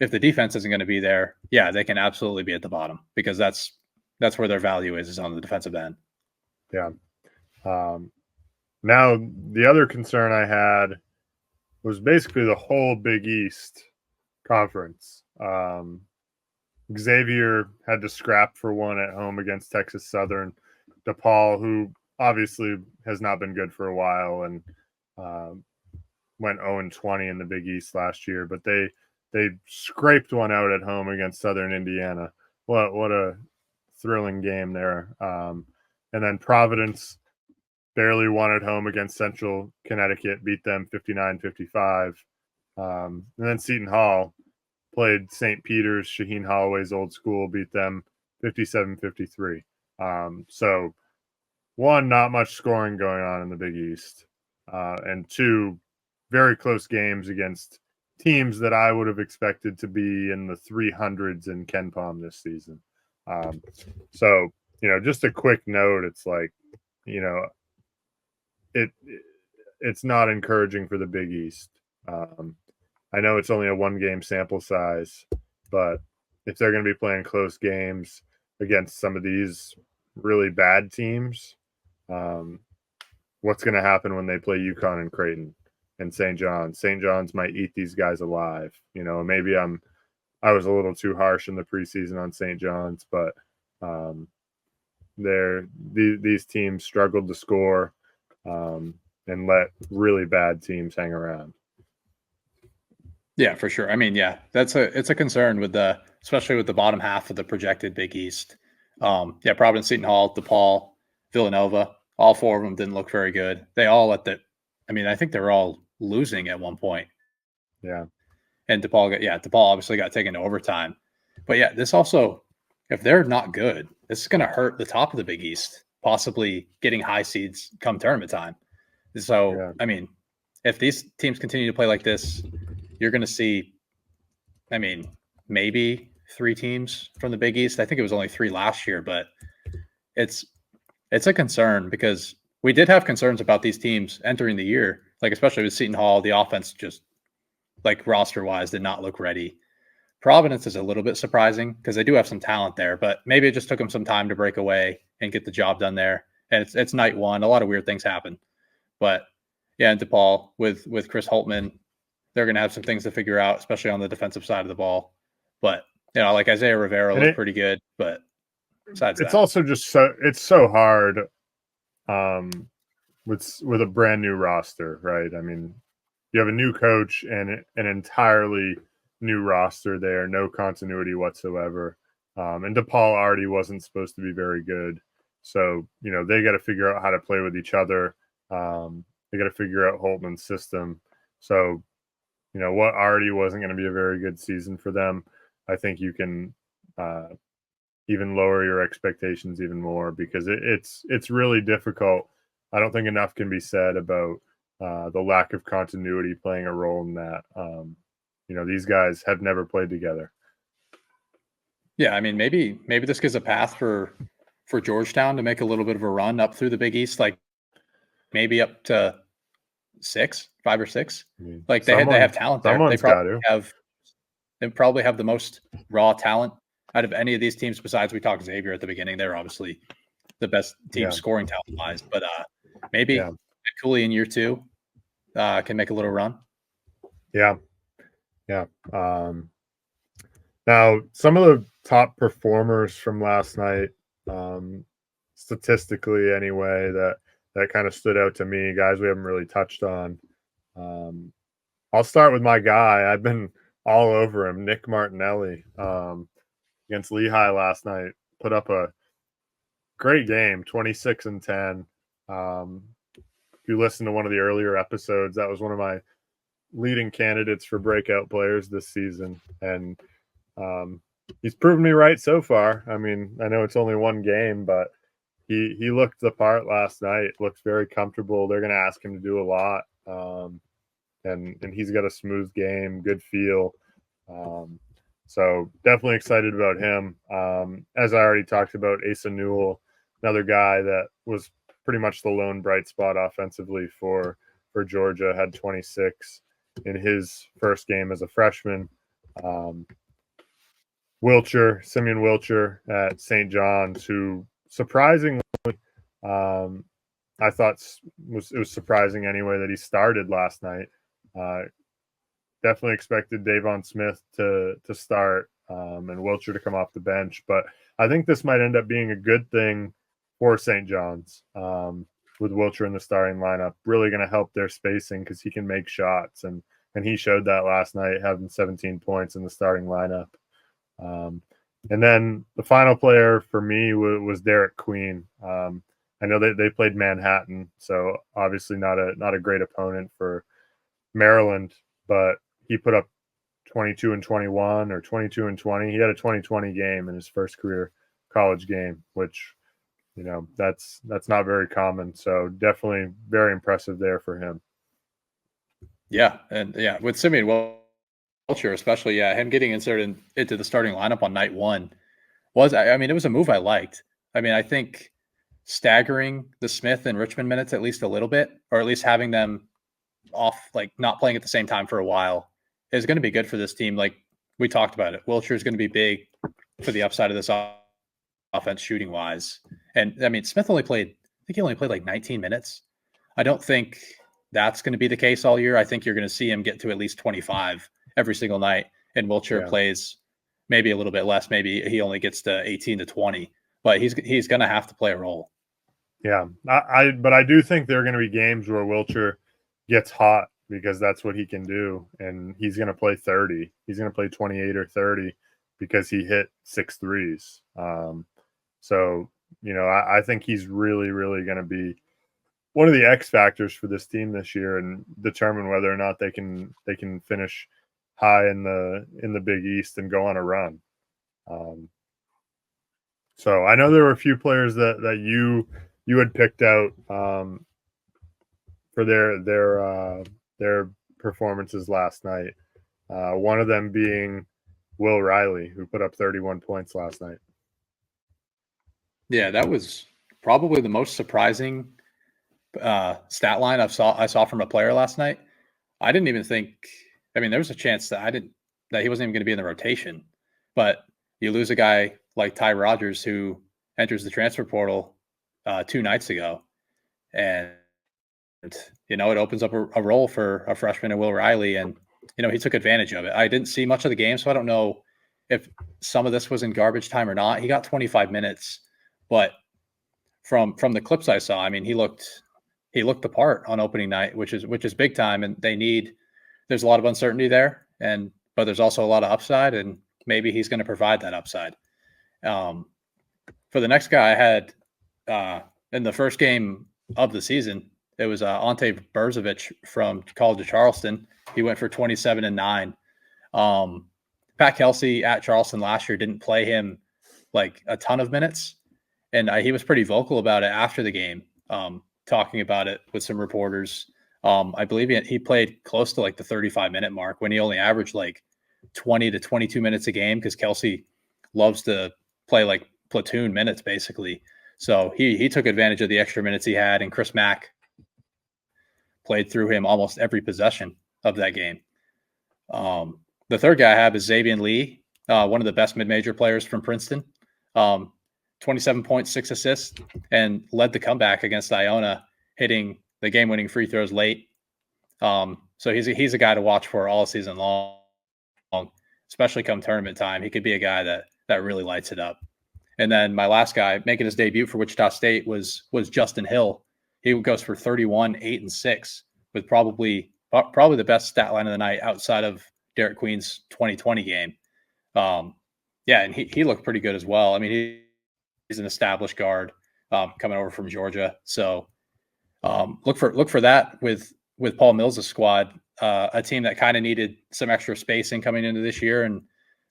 if the defense isn't going to be there, yeah, they can absolutely be at the bottom because that's where their value is on the defensive end.
Yeah. Now, the other concern I had was basically the whole Big East conference. Xavier had to scrap for one at home against Texas Southern. DePaul, who obviously has not been good for a while and went 0-20 in the Big East last year, but they scraped one out at home against Southern Indiana. What a thrilling game there. And then Providence barely won at home against Central Connecticut, beat them 59-55. And then Seton Hall played St. Peter's, Shaheen Holloway's old school, beat them 57-53. So, one, not much scoring going on in the Big East. And two, very close games against teams that I would have expected to be in the 300s in KenPom this season. So, just a quick note, it's like, it's not encouraging for the Big East. I know it's only a 1-game sample size, but if they're going to be playing close games against some of these really bad teams, what's going to happen when they play UConn and Creighton and St. John's? St. John's might eat these guys alive. Maybe I'm I was a little too harsh in the preseason on St. John's, but these teams struggled to score and let really bad teams hang around.
Yeah, for sure. I mean, yeah, it's a concern especially with the bottom half of the projected Big East. Yeah, Providence, Seton Hall, DePaul, Villanova, all four of them didn't look very good. They all I think they were all losing at one point.
Yeah.
And DePaul obviously got taken to overtime. But yeah, this also, if they're not good, this is going to hurt the top of the Big East, possibly getting high seeds come tournament time. So,
Yeah.
I mean, if these teams continue to play like this, you're going to see, maybe 3 teams from the Big East. I think it was only 3 last year, but it's a concern because we did have concerns about these teams entering the year, like especially with Seton Hall. The offense just, like roster-wise, did not look ready. Providence is a little bit surprising because they do have some talent there, but maybe it just took them some time to break away and get the job done there. And it's night one. A lot of weird things happen. But yeah, and DePaul with Chris Holtman, they're going to have some things to figure out, especially on the defensive side of the ball. But, like Isaiah Rivera looked pretty good, but besides
it's
that.
also just so hard with a brand new roster, right? I mean, you have a new coach and an entirely new roster there, no continuity whatsoever. And DePaul already wasn't supposed to be very good. So, they got to figure out how to play with each other. They got to figure out Holtman's system. So, what already wasn't going to be a very good season for them, I think you can even lower your expectations even more because it's really difficult. I don't think enough can be said about the lack of continuity playing a role in that. These guys have never played together.
Yeah, I mean, maybe this gives a path for Georgetown to make a little bit of a run up through the Big East, like maybe up to 5 or 6. Like they have talent there. They probably have the most raw talent out of any of these teams. Besides, we talked Xavier at the beginning. They're obviously the best team scoring talent wise, but maybe Cooley in year 2 can make a little run.
Yeah. Now, some of the top performers from last night, statistically anyway, that kind of stood out to me, guys we haven't really touched on. I'll start with my guy. I've been all over him, Nick Martinelli, against Lehigh last night. Put up a great game, 26 and 10. If you listen to one of the earlier episodes, that was one of my leading candidates for breakout players this season. And he's proven me right so far. I mean, I know it's only one game, but he looked the part last night, looked very comfortable. They're going to ask him to do a lot. And he's got a smooth game, good feel. So definitely excited about him. As I already talked about, Asa Newell, another guy that was pretty much the lone bright spot offensively for Georgia, had 26 in his first game as a freshman. Simeon Wilcher at St. John's, who surprisingly, I thought it was surprising anyway that he started last night. Definitely expected Davon Smith to start and Wilcher to come off the bench, but I think this might end up being a good thing for St. John's with Wilcher in the starting lineup. Really going to help their spacing because he can make shots, and he showed that last night, having 17 points in the starting lineup. And then the final player for me was Derek Queen. I know they played Manhattan, so obviously not a great opponent for Maryland, but he put up 22 and 21 or 22 and 20. He had a 20-20 game in his first career college game, which, that's not very common. So definitely very impressive there for him. Yeah.
And with Simeon Wilcher, especially, him getting inserted into the starting lineup on night 1 it was a move I liked. I think staggering the Smith and Richmond minutes at least a little bit, or at least having them off, like not playing at the same time for a while, is going to be good for this team. Like we talked about it, Wilcher is going to be big for the upside of this offense shooting wise. And Smith only played like 19 minutes. I don't think that's going to be the case all year. I think you're going to see him get to at least 25 every single night, and Wilcher plays maybe a little bit less. Maybe he only gets to 18 to 20, but he's going to have to play a role.
Yeah, but I do think there are going to be games where Wilcher gets hot because that's what he can do, and he's going to play 30. He's going to play 28 or 30 because he hit 6 threes. So I think he's really, really going to be one of the X factors for this team this year and determine whether or not they can finish high in the Big East and go on a run. So I know there were a few players that you had picked out for their performances last night. One of them being Will Riley, who put up 31 points last night.
Yeah, that was probably the most surprising stat line I saw from a player last night. I didn't even think. I mean, there was a chance that he wasn't even going to be in the rotation. But you lose a guy like Ty Rodgers who enters the transfer portal 2 nights ago, and it opens up a role for a freshman in Will Riley, and he took advantage of it. I didn't see much of the game, so I don't know if some of this was in garbage time or not. He got 25 minutes, but from the clips I saw, I mean, he looked the part on opening night, which is big time, and there's a lot of uncertainty there, but there's also a lot of upside, and maybe he's going to provide that upside. For the next guy I had in the first game of the season, it was Ante Berzovic from College of Charleston. He went for 27 and 9. Pat Kelsey at Charleston last year didn't play him like a ton of minutes, and he was pretty vocal about it after the game, talking about it with some reporters. I believe he played close to like the 35-minute mark when he only averaged like 20 to 22 minutes a game because Kelsey loves to play like platoon minutes basically. So he took advantage of the extra minutes he had, and Chris Mack played through him almost every possession of that game. The third guy I have is Xavier Lee, one of the best mid-major players from Princeton. 27.6 assists and led the comeback against Iona, hitting the game-winning free throws late. So he's a guy to watch for all season long, especially come tournament time. He could be a guy that really lights it up. And then my last guy making his debut for Wichita State was Justin Hill. He goes for 31, 8, and 6 with probably the best stat line of the night outside of Derek Queen's 2020 game. And he looked pretty good as well. I mean, he's an established guard coming over from Georgia. So look for that with Paul Mills' squad, a team that kind of needed some extra spacing coming into this year and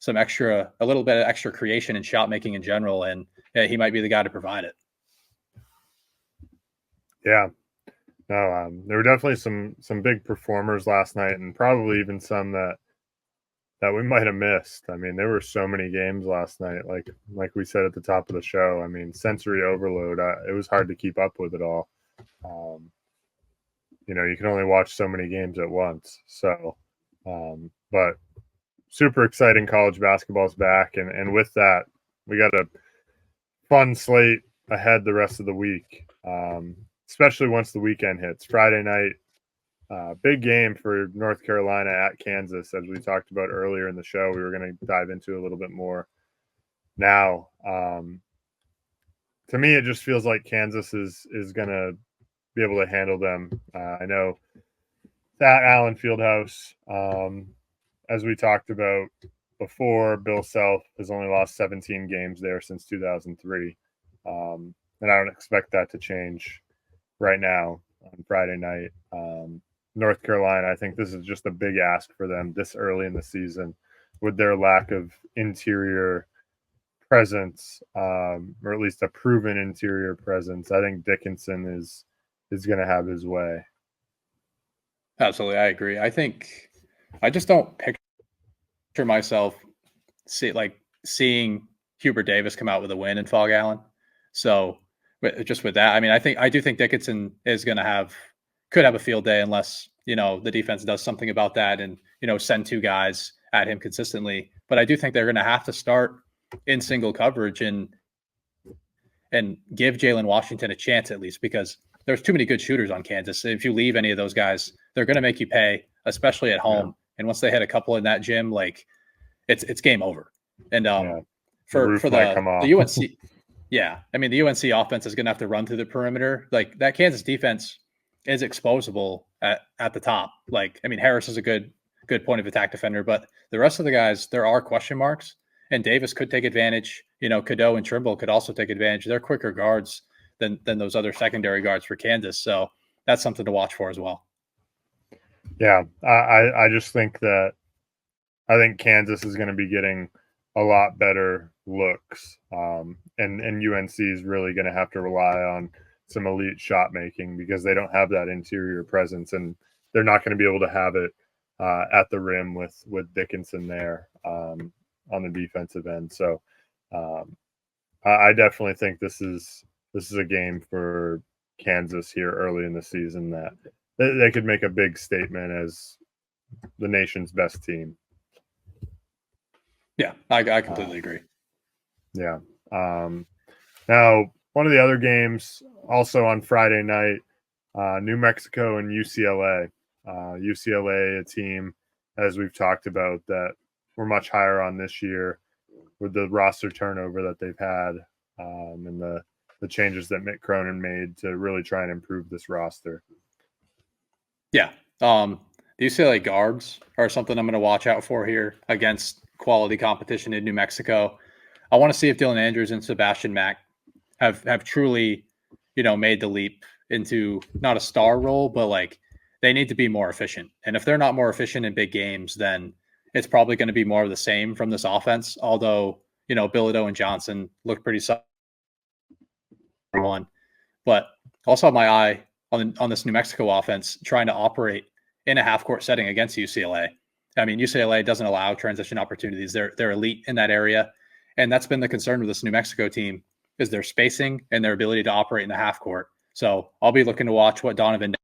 a little bit of extra creation and shot making in general. And he might be the guy to provide it.
Yeah, no, there were definitely some big performers last night, and probably even some that we might have missed. I mean, there were so many games last night, like we said at the top of the show. I mean, sensory overload. It was hard to keep up with it all. You can only watch so many games at once. So, but super exciting. College basketball's back, and with that, we got a fun slate ahead the rest of the week. Especially once the weekend hits. Friday night, big game for North Carolina at Kansas, as we talked about earlier in the show. We were going to dive into a little bit more now. To me, it just feels like Kansas is going to be able to handle them. I know that Allen Fieldhouse, as we talked about before, Bill Self has only lost 17 games there since 2003. And I don't expect that to change right now on Friday night. North Carolina, I think this is just a big ask for them this early in the season with their lack of interior presence, or at least a proven interior presence. I think Dickinson is going to have his way.
Absolutely, I agree. I just don't picture myself seeing Hubert Davis come out with a win in Fog Allen. So just with that, I mean, I do think Dickinson could have a field day unless, the defense does something about that and, send 2 guys at him consistently. But I do think they're going to have to start in single coverage and give Jalen Washington a chance at least, because there's too many good shooters on Kansas. If you leave any of those guys, they're going to make you pay, especially at home. Yeah. And once they hit a couple in that gym, it's game over. And
The
for
roof might come off.
the UNC, yeah, I mean the UNC offense is going to have to run through the perimeter. Like that Kansas defense is exposable at the top. Like I mean Harris is a good point of attack defender, but the rest of the guys there are question marks. And Davis could take advantage. You know, Cadeau and Trimble could also take advantage. They're quicker guards than those other secondary guards for Kansas. So that's something to watch for as well.
Yeah, I just think that I think Kansas is going to be getting a lot better looks, and UNC is really going to have to rely on some elite shot making because they don't have that interior presence, and they're not going to be able to have it at the rim with Dickinson there on the defensive end. So I definitely think this is a game for Kansas here early in the season that they could make a big statement as the nation's best team.
Yeah, I completely agree.
Yeah. Now, one of the other games also on Friday night, New Mexico and UCLA. UCLA, a team, as we've talked about, that we're much higher on this year with the roster turnover that they've had and the changes that Mick Cronin made to really try and improve this roster.
Yeah. The UCLA guards are something I'm going to watch out for here against quality competition in New Mexico. I want to see if Dylan Andrews and Sebastian Mack have truly, made the leap into not a star role, but like they need to be more efficient. And if they're not more efficient in big games, then it's probably going to be more of the same from this offense. Although, Bilodeau and Johnson look pretty solid. But also have my eye on this New Mexico offense trying to operate in a half-court setting against UCLA. I mean, UCLA doesn't allow transition opportunities. They're elite in that area. And that's been the concern with this New Mexico team is their spacing and their ability to operate in the half-court. So I'll be looking to watch what Donovan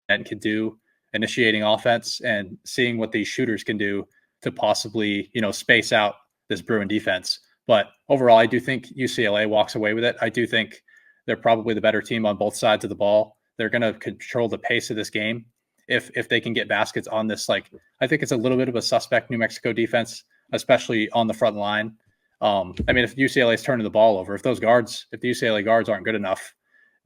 can do initiating offense and seeing what these shooters can do to possibly, space out this Bruin defense. But overall, I do think UCLA walks away with it. I do think they're probably the better team on both sides of the ball. They're going to control the pace of this game. If they can get baskets on this, like I think it's a little bit of a suspect New Mexico defense, especially on the front line. I mean, if UCLA is turning the ball over, if the UCLA guards aren't good enough,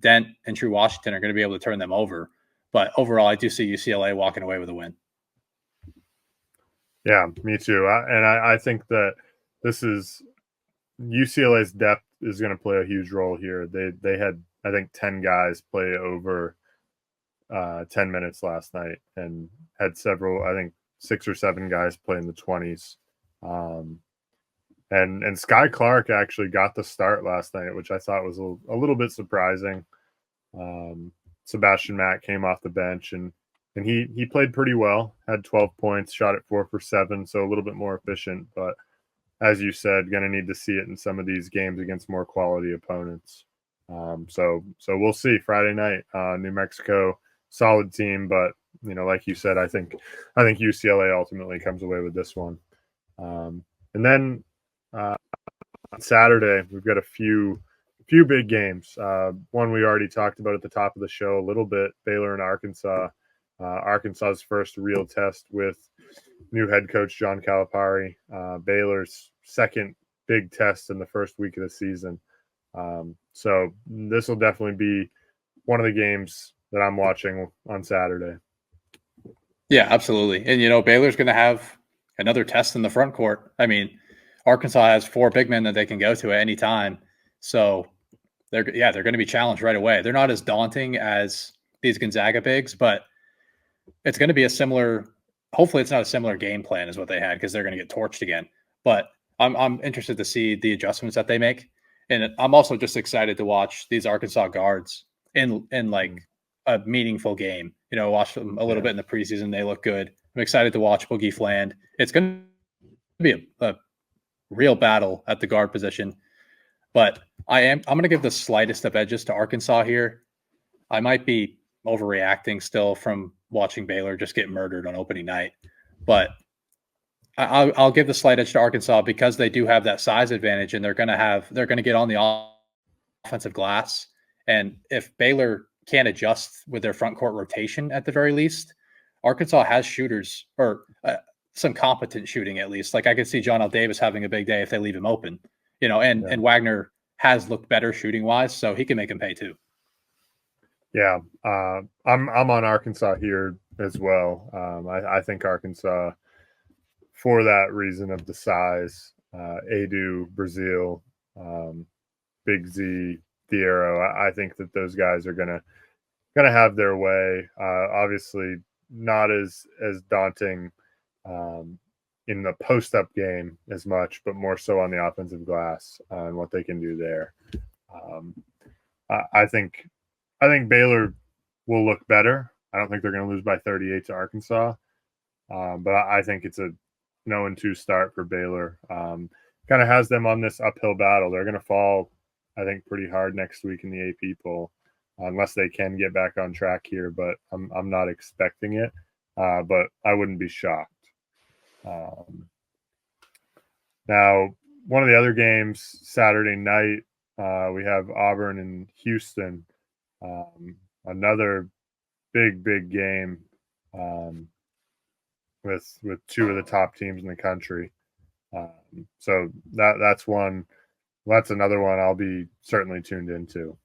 Dent and True Washington are going to be able to turn them over. But overall, I do see UCLA walking away with a win.
Yeah, me too. I think that this is UCLA's depth is going to play a huge role here. They had, I think, 10 guys play over 10 minutes last night and had several, I think 6 or 7 guys play in the 20s. And Sky Clark actually got the start last night, which I thought was a little bit surprising. Sebastian Mack came off the bench and he played pretty well, had 12 points, shot at 4 for 7, so a little bit more efficient. But as you said, going to need to see it in some of these games against more quality opponents. So we'll see Friday night. New Mexico, solid team, but like you said, I think UCLA ultimately comes away with this one. And then on Saturday, we've got a few big games. One we already talked about at the top of the show a little bit, Baylor and Arkansas. Arkansas's first real test with new head coach John Calipari. Baylor's second big test in the first week of the season. So this will definitely be one of the games that I'm watching on Saturday.
Yeah, absolutely. And, Baylor's going to have another test in the front court. I mean, Arkansas has 4 big men that they can go to at any time. So they're going to be challenged right away. They're not as daunting as these Gonzaga bigs, but it's going to be hopefully it's not a similar game plan as what they had because they're going to get torched again. But I'm interested to see the adjustments that they make. And I'm also just excited to watch these Arkansas guards in like a meaningful game. Watch them a little bit in the preseason. They look good. I'm excited to watch Boogie Fland. It's going to be a real battle at the guard position. But I'm going to give the slightest of edges to Arkansas here. I might be overreacting still from watching Baylor just get murdered on opening night. But I'll give the slight edge to Arkansas because they do have that size advantage and they're going to get on the offensive glass. And if Baylor can't adjust with their front court rotation at the very least, Arkansas has shooters or some competent shooting at least. Like I could see John L. Davis having a big day if they leave him open, and Wagner has looked better shooting wise, so he can make him pay too.
Yeah, I'm on Arkansas here as well. I think Arkansas, for that reason of the size, Adu, Brazil, Big Z, Thiero. I think that those guys are gonna have their way. Obviously, not as daunting in the post up game as much, but more so on the offensive glass and what they can do there. I think Baylor will look better. I don't think they're going to lose by 38 to Arkansas, but I think it's a 0-2 start for Baylor. Kind of has them on this uphill battle. They're going to fall, I think, pretty hard next week in the AP poll, unless they can get back on track here. But I'm not expecting it, but I wouldn't be shocked. Now, one of the other games Saturday night, we have Auburn and Houston. Another big game with two of the top teams in the country. So that's one. That's another one I'll be certainly tuned into.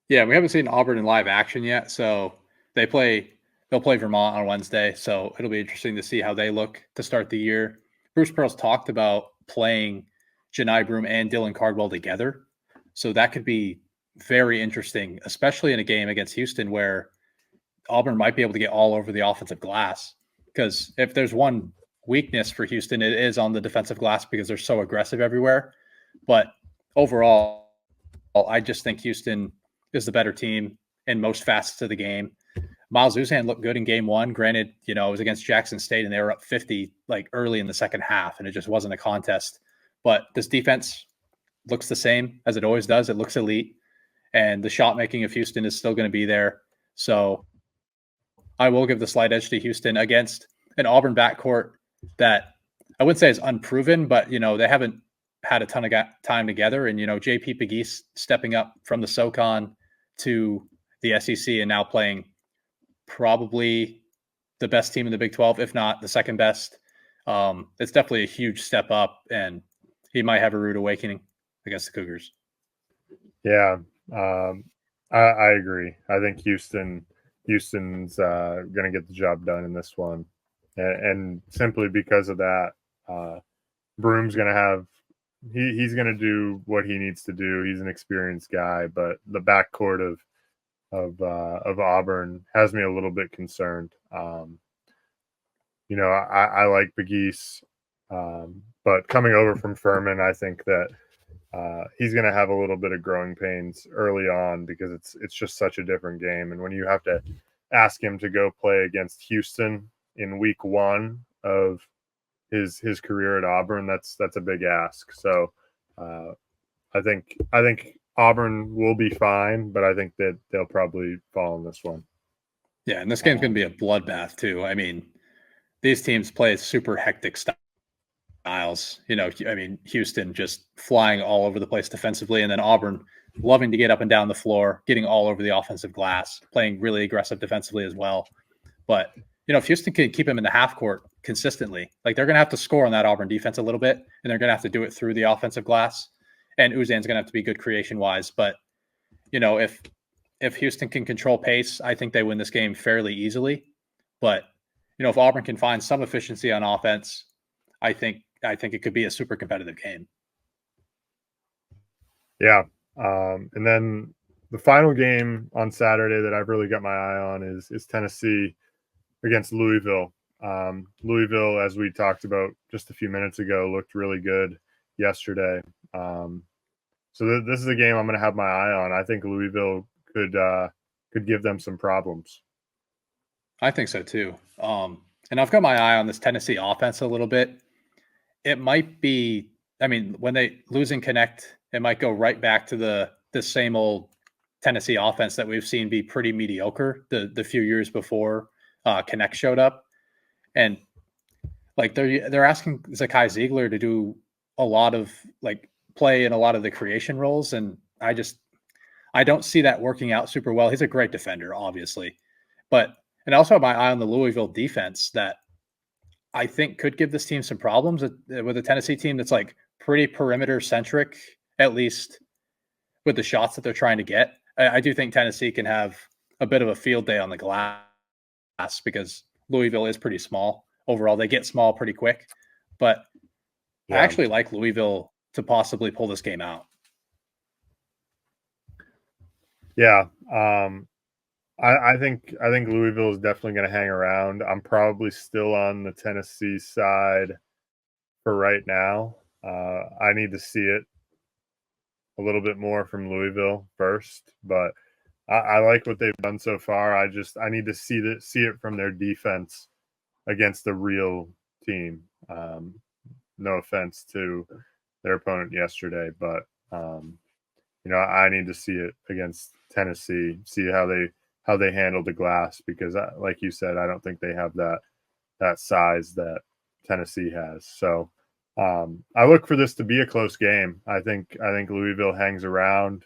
Yeah, we haven't seen Auburn in live action yet, so they'll play Vermont on Wednesday. So it'll be interesting to see how they look to start the year. Bruce Pearl's talked about playing Janai Broome and Dylan Cardwell together, so that could be very interesting, especially in a game against Houston where Auburn might be able to get all over the offensive glass. Because if there's one weakness for Houston, it is on the defensive glass because they're so aggressive everywhere. But overall, I just think Houston is the better team in most facets of the game. Miles Uzan looked good in game one. Granted, it was against Jackson State and they were up 50 like early in the second half, and it just wasn't a contest. But this defense looks the same as it always does. It looks elite, and the shot making of Houston is still going to be there. So I will give the slight edge to Houston against an Auburn backcourt that I wouldn't say is unproven, but they haven't had a ton of time together. And JP Pegues stepping up from the SoCon to the SEC and now playing probably the best team in the Big 12, if not the second best. It's definitely a huge step up, and he might have a rude awakening against the Cougars.
Yeah, I agree. I think Houston's going to get the job done in this one, and simply because of that, Broome's going to have he's going to do what he needs to do. He's an experienced guy, but the backcourt of Auburn has me a little bit concerned. I like Pegues, but coming over from Furman, I think that he's going to have a little bit of growing pains early on because it's just such a different game. And when you have to ask him to go play against Houston in week one of his career at Auburn, that's a big ask. So I think Auburn will be fine, but I think that they'll probably fall in this one.
Yeah, and this game's going to be a bloodbath too. I mean, these teams play super hectic styles. Houston just flying all over the place defensively, and then Auburn loving to get up and down the floor, getting all over the offensive glass, playing really aggressive defensively as well. But if Houston can keep him in the half court consistently, like they're going to have to score on that Auburn defense a little bit, and they're going to have to do it through the offensive glass. And Uzan's going to have to be good creation wise. But if Houston can control pace, I think they win this game fairly easily. But if Auburn can find some efficiency on offense, I think it could be a super competitive game. Yeah.
And then the final game on Saturday that I've really got my eye on is Tennessee against Louisville. Louisville, as we talked about just a few minutes ago, looked really good yesterday. So this is a game I'm going to have my eye on. I think Louisville could give them some problems.
I think so too. And I've got my eye on this Tennessee offense a little bit. It might be, when they lose and connect, it might go right back to the same old Tennessee offense that we've seen be pretty mediocre the few years before Connect showed up. And like they're asking Zakai Ziegler to do a lot of play in a lot of the creation roles, and I don't see that working out super well. He's a great defender, obviously, and I also have my eye on the Louisville defense that I think could give this team some problems with a Tennessee team that's like pretty perimeter centric, at least with the shots that they're trying to get. I do think Tennessee can have a bit of a field day on the glass because Louisville is pretty small. Overall, they get small pretty quick. But I actually like Louisville to possibly pull this game out.
Yeah. I think Louisville is definitely going to hang around. I'm probably still on the Tennessee side for right now. I need to see it a little bit more from Louisville first, but I like what they've done so far. I need to see it from their defense against a real team. No offense to their opponent yesterday, but I need to see it against Tennessee, see how they handle the glass, because like you said, I don't think they have that size that Tennessee has. So I look for this to be a close game. I think Louisville hangs around,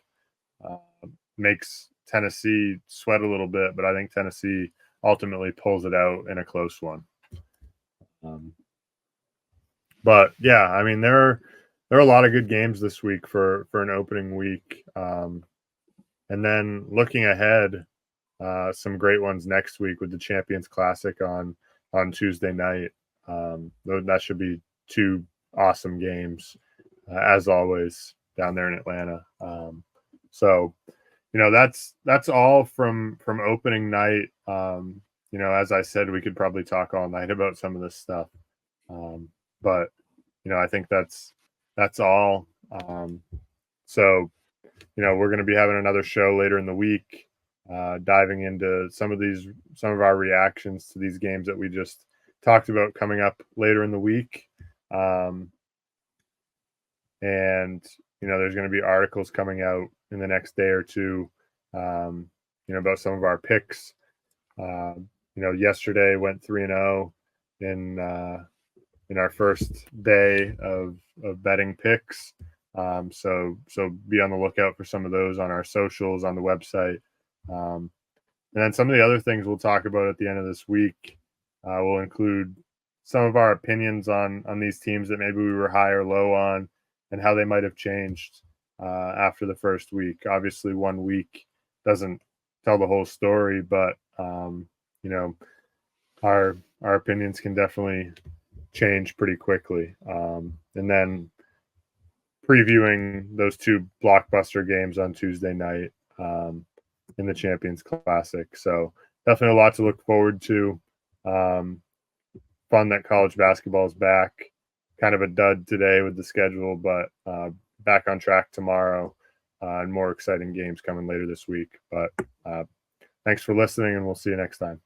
makes Tennessee sweat a little bit, but I think Tennessee ultimately pulls it out in a close one. But yeah, I mean, there are a lot of good games this week for an opening week. And then looking ahead, some great ones next week with the Champions Classic on Tuesday night. That should be two awesome games, as always, down there in Atlanta. So, that's all from opening night. As I said, we could probably talk all night about some of this stuff. But I think that's all. So, we're going to be having another show later in the week, diving into some of our reactions to these games that we just talked about coming up later in the week. And there's going to be articles coming out in the next day or two, about some of our picks. Yesterday went 3-0 in our first day of betting picks. So be on the lookout for some of those on our socials, on the website. And then some of the other things we'll talk about at the end of this week will include some of our opinions on these teams that maybe we were high or low on, and how they might have changed after the first week. Obviously, 1 week doesn't tell the whole story, but our opinions can definitely change pretty quickly. And then previewing those two blockbuster games on Tuesday night in the Champions Classic. So definitely a lot to look forward to. Fun that college basketball is back. Kind of a dud today with the schedule, but back on track tomorrow, and more exciting games coming later this week. But thanks for listening, and we'll see you next time.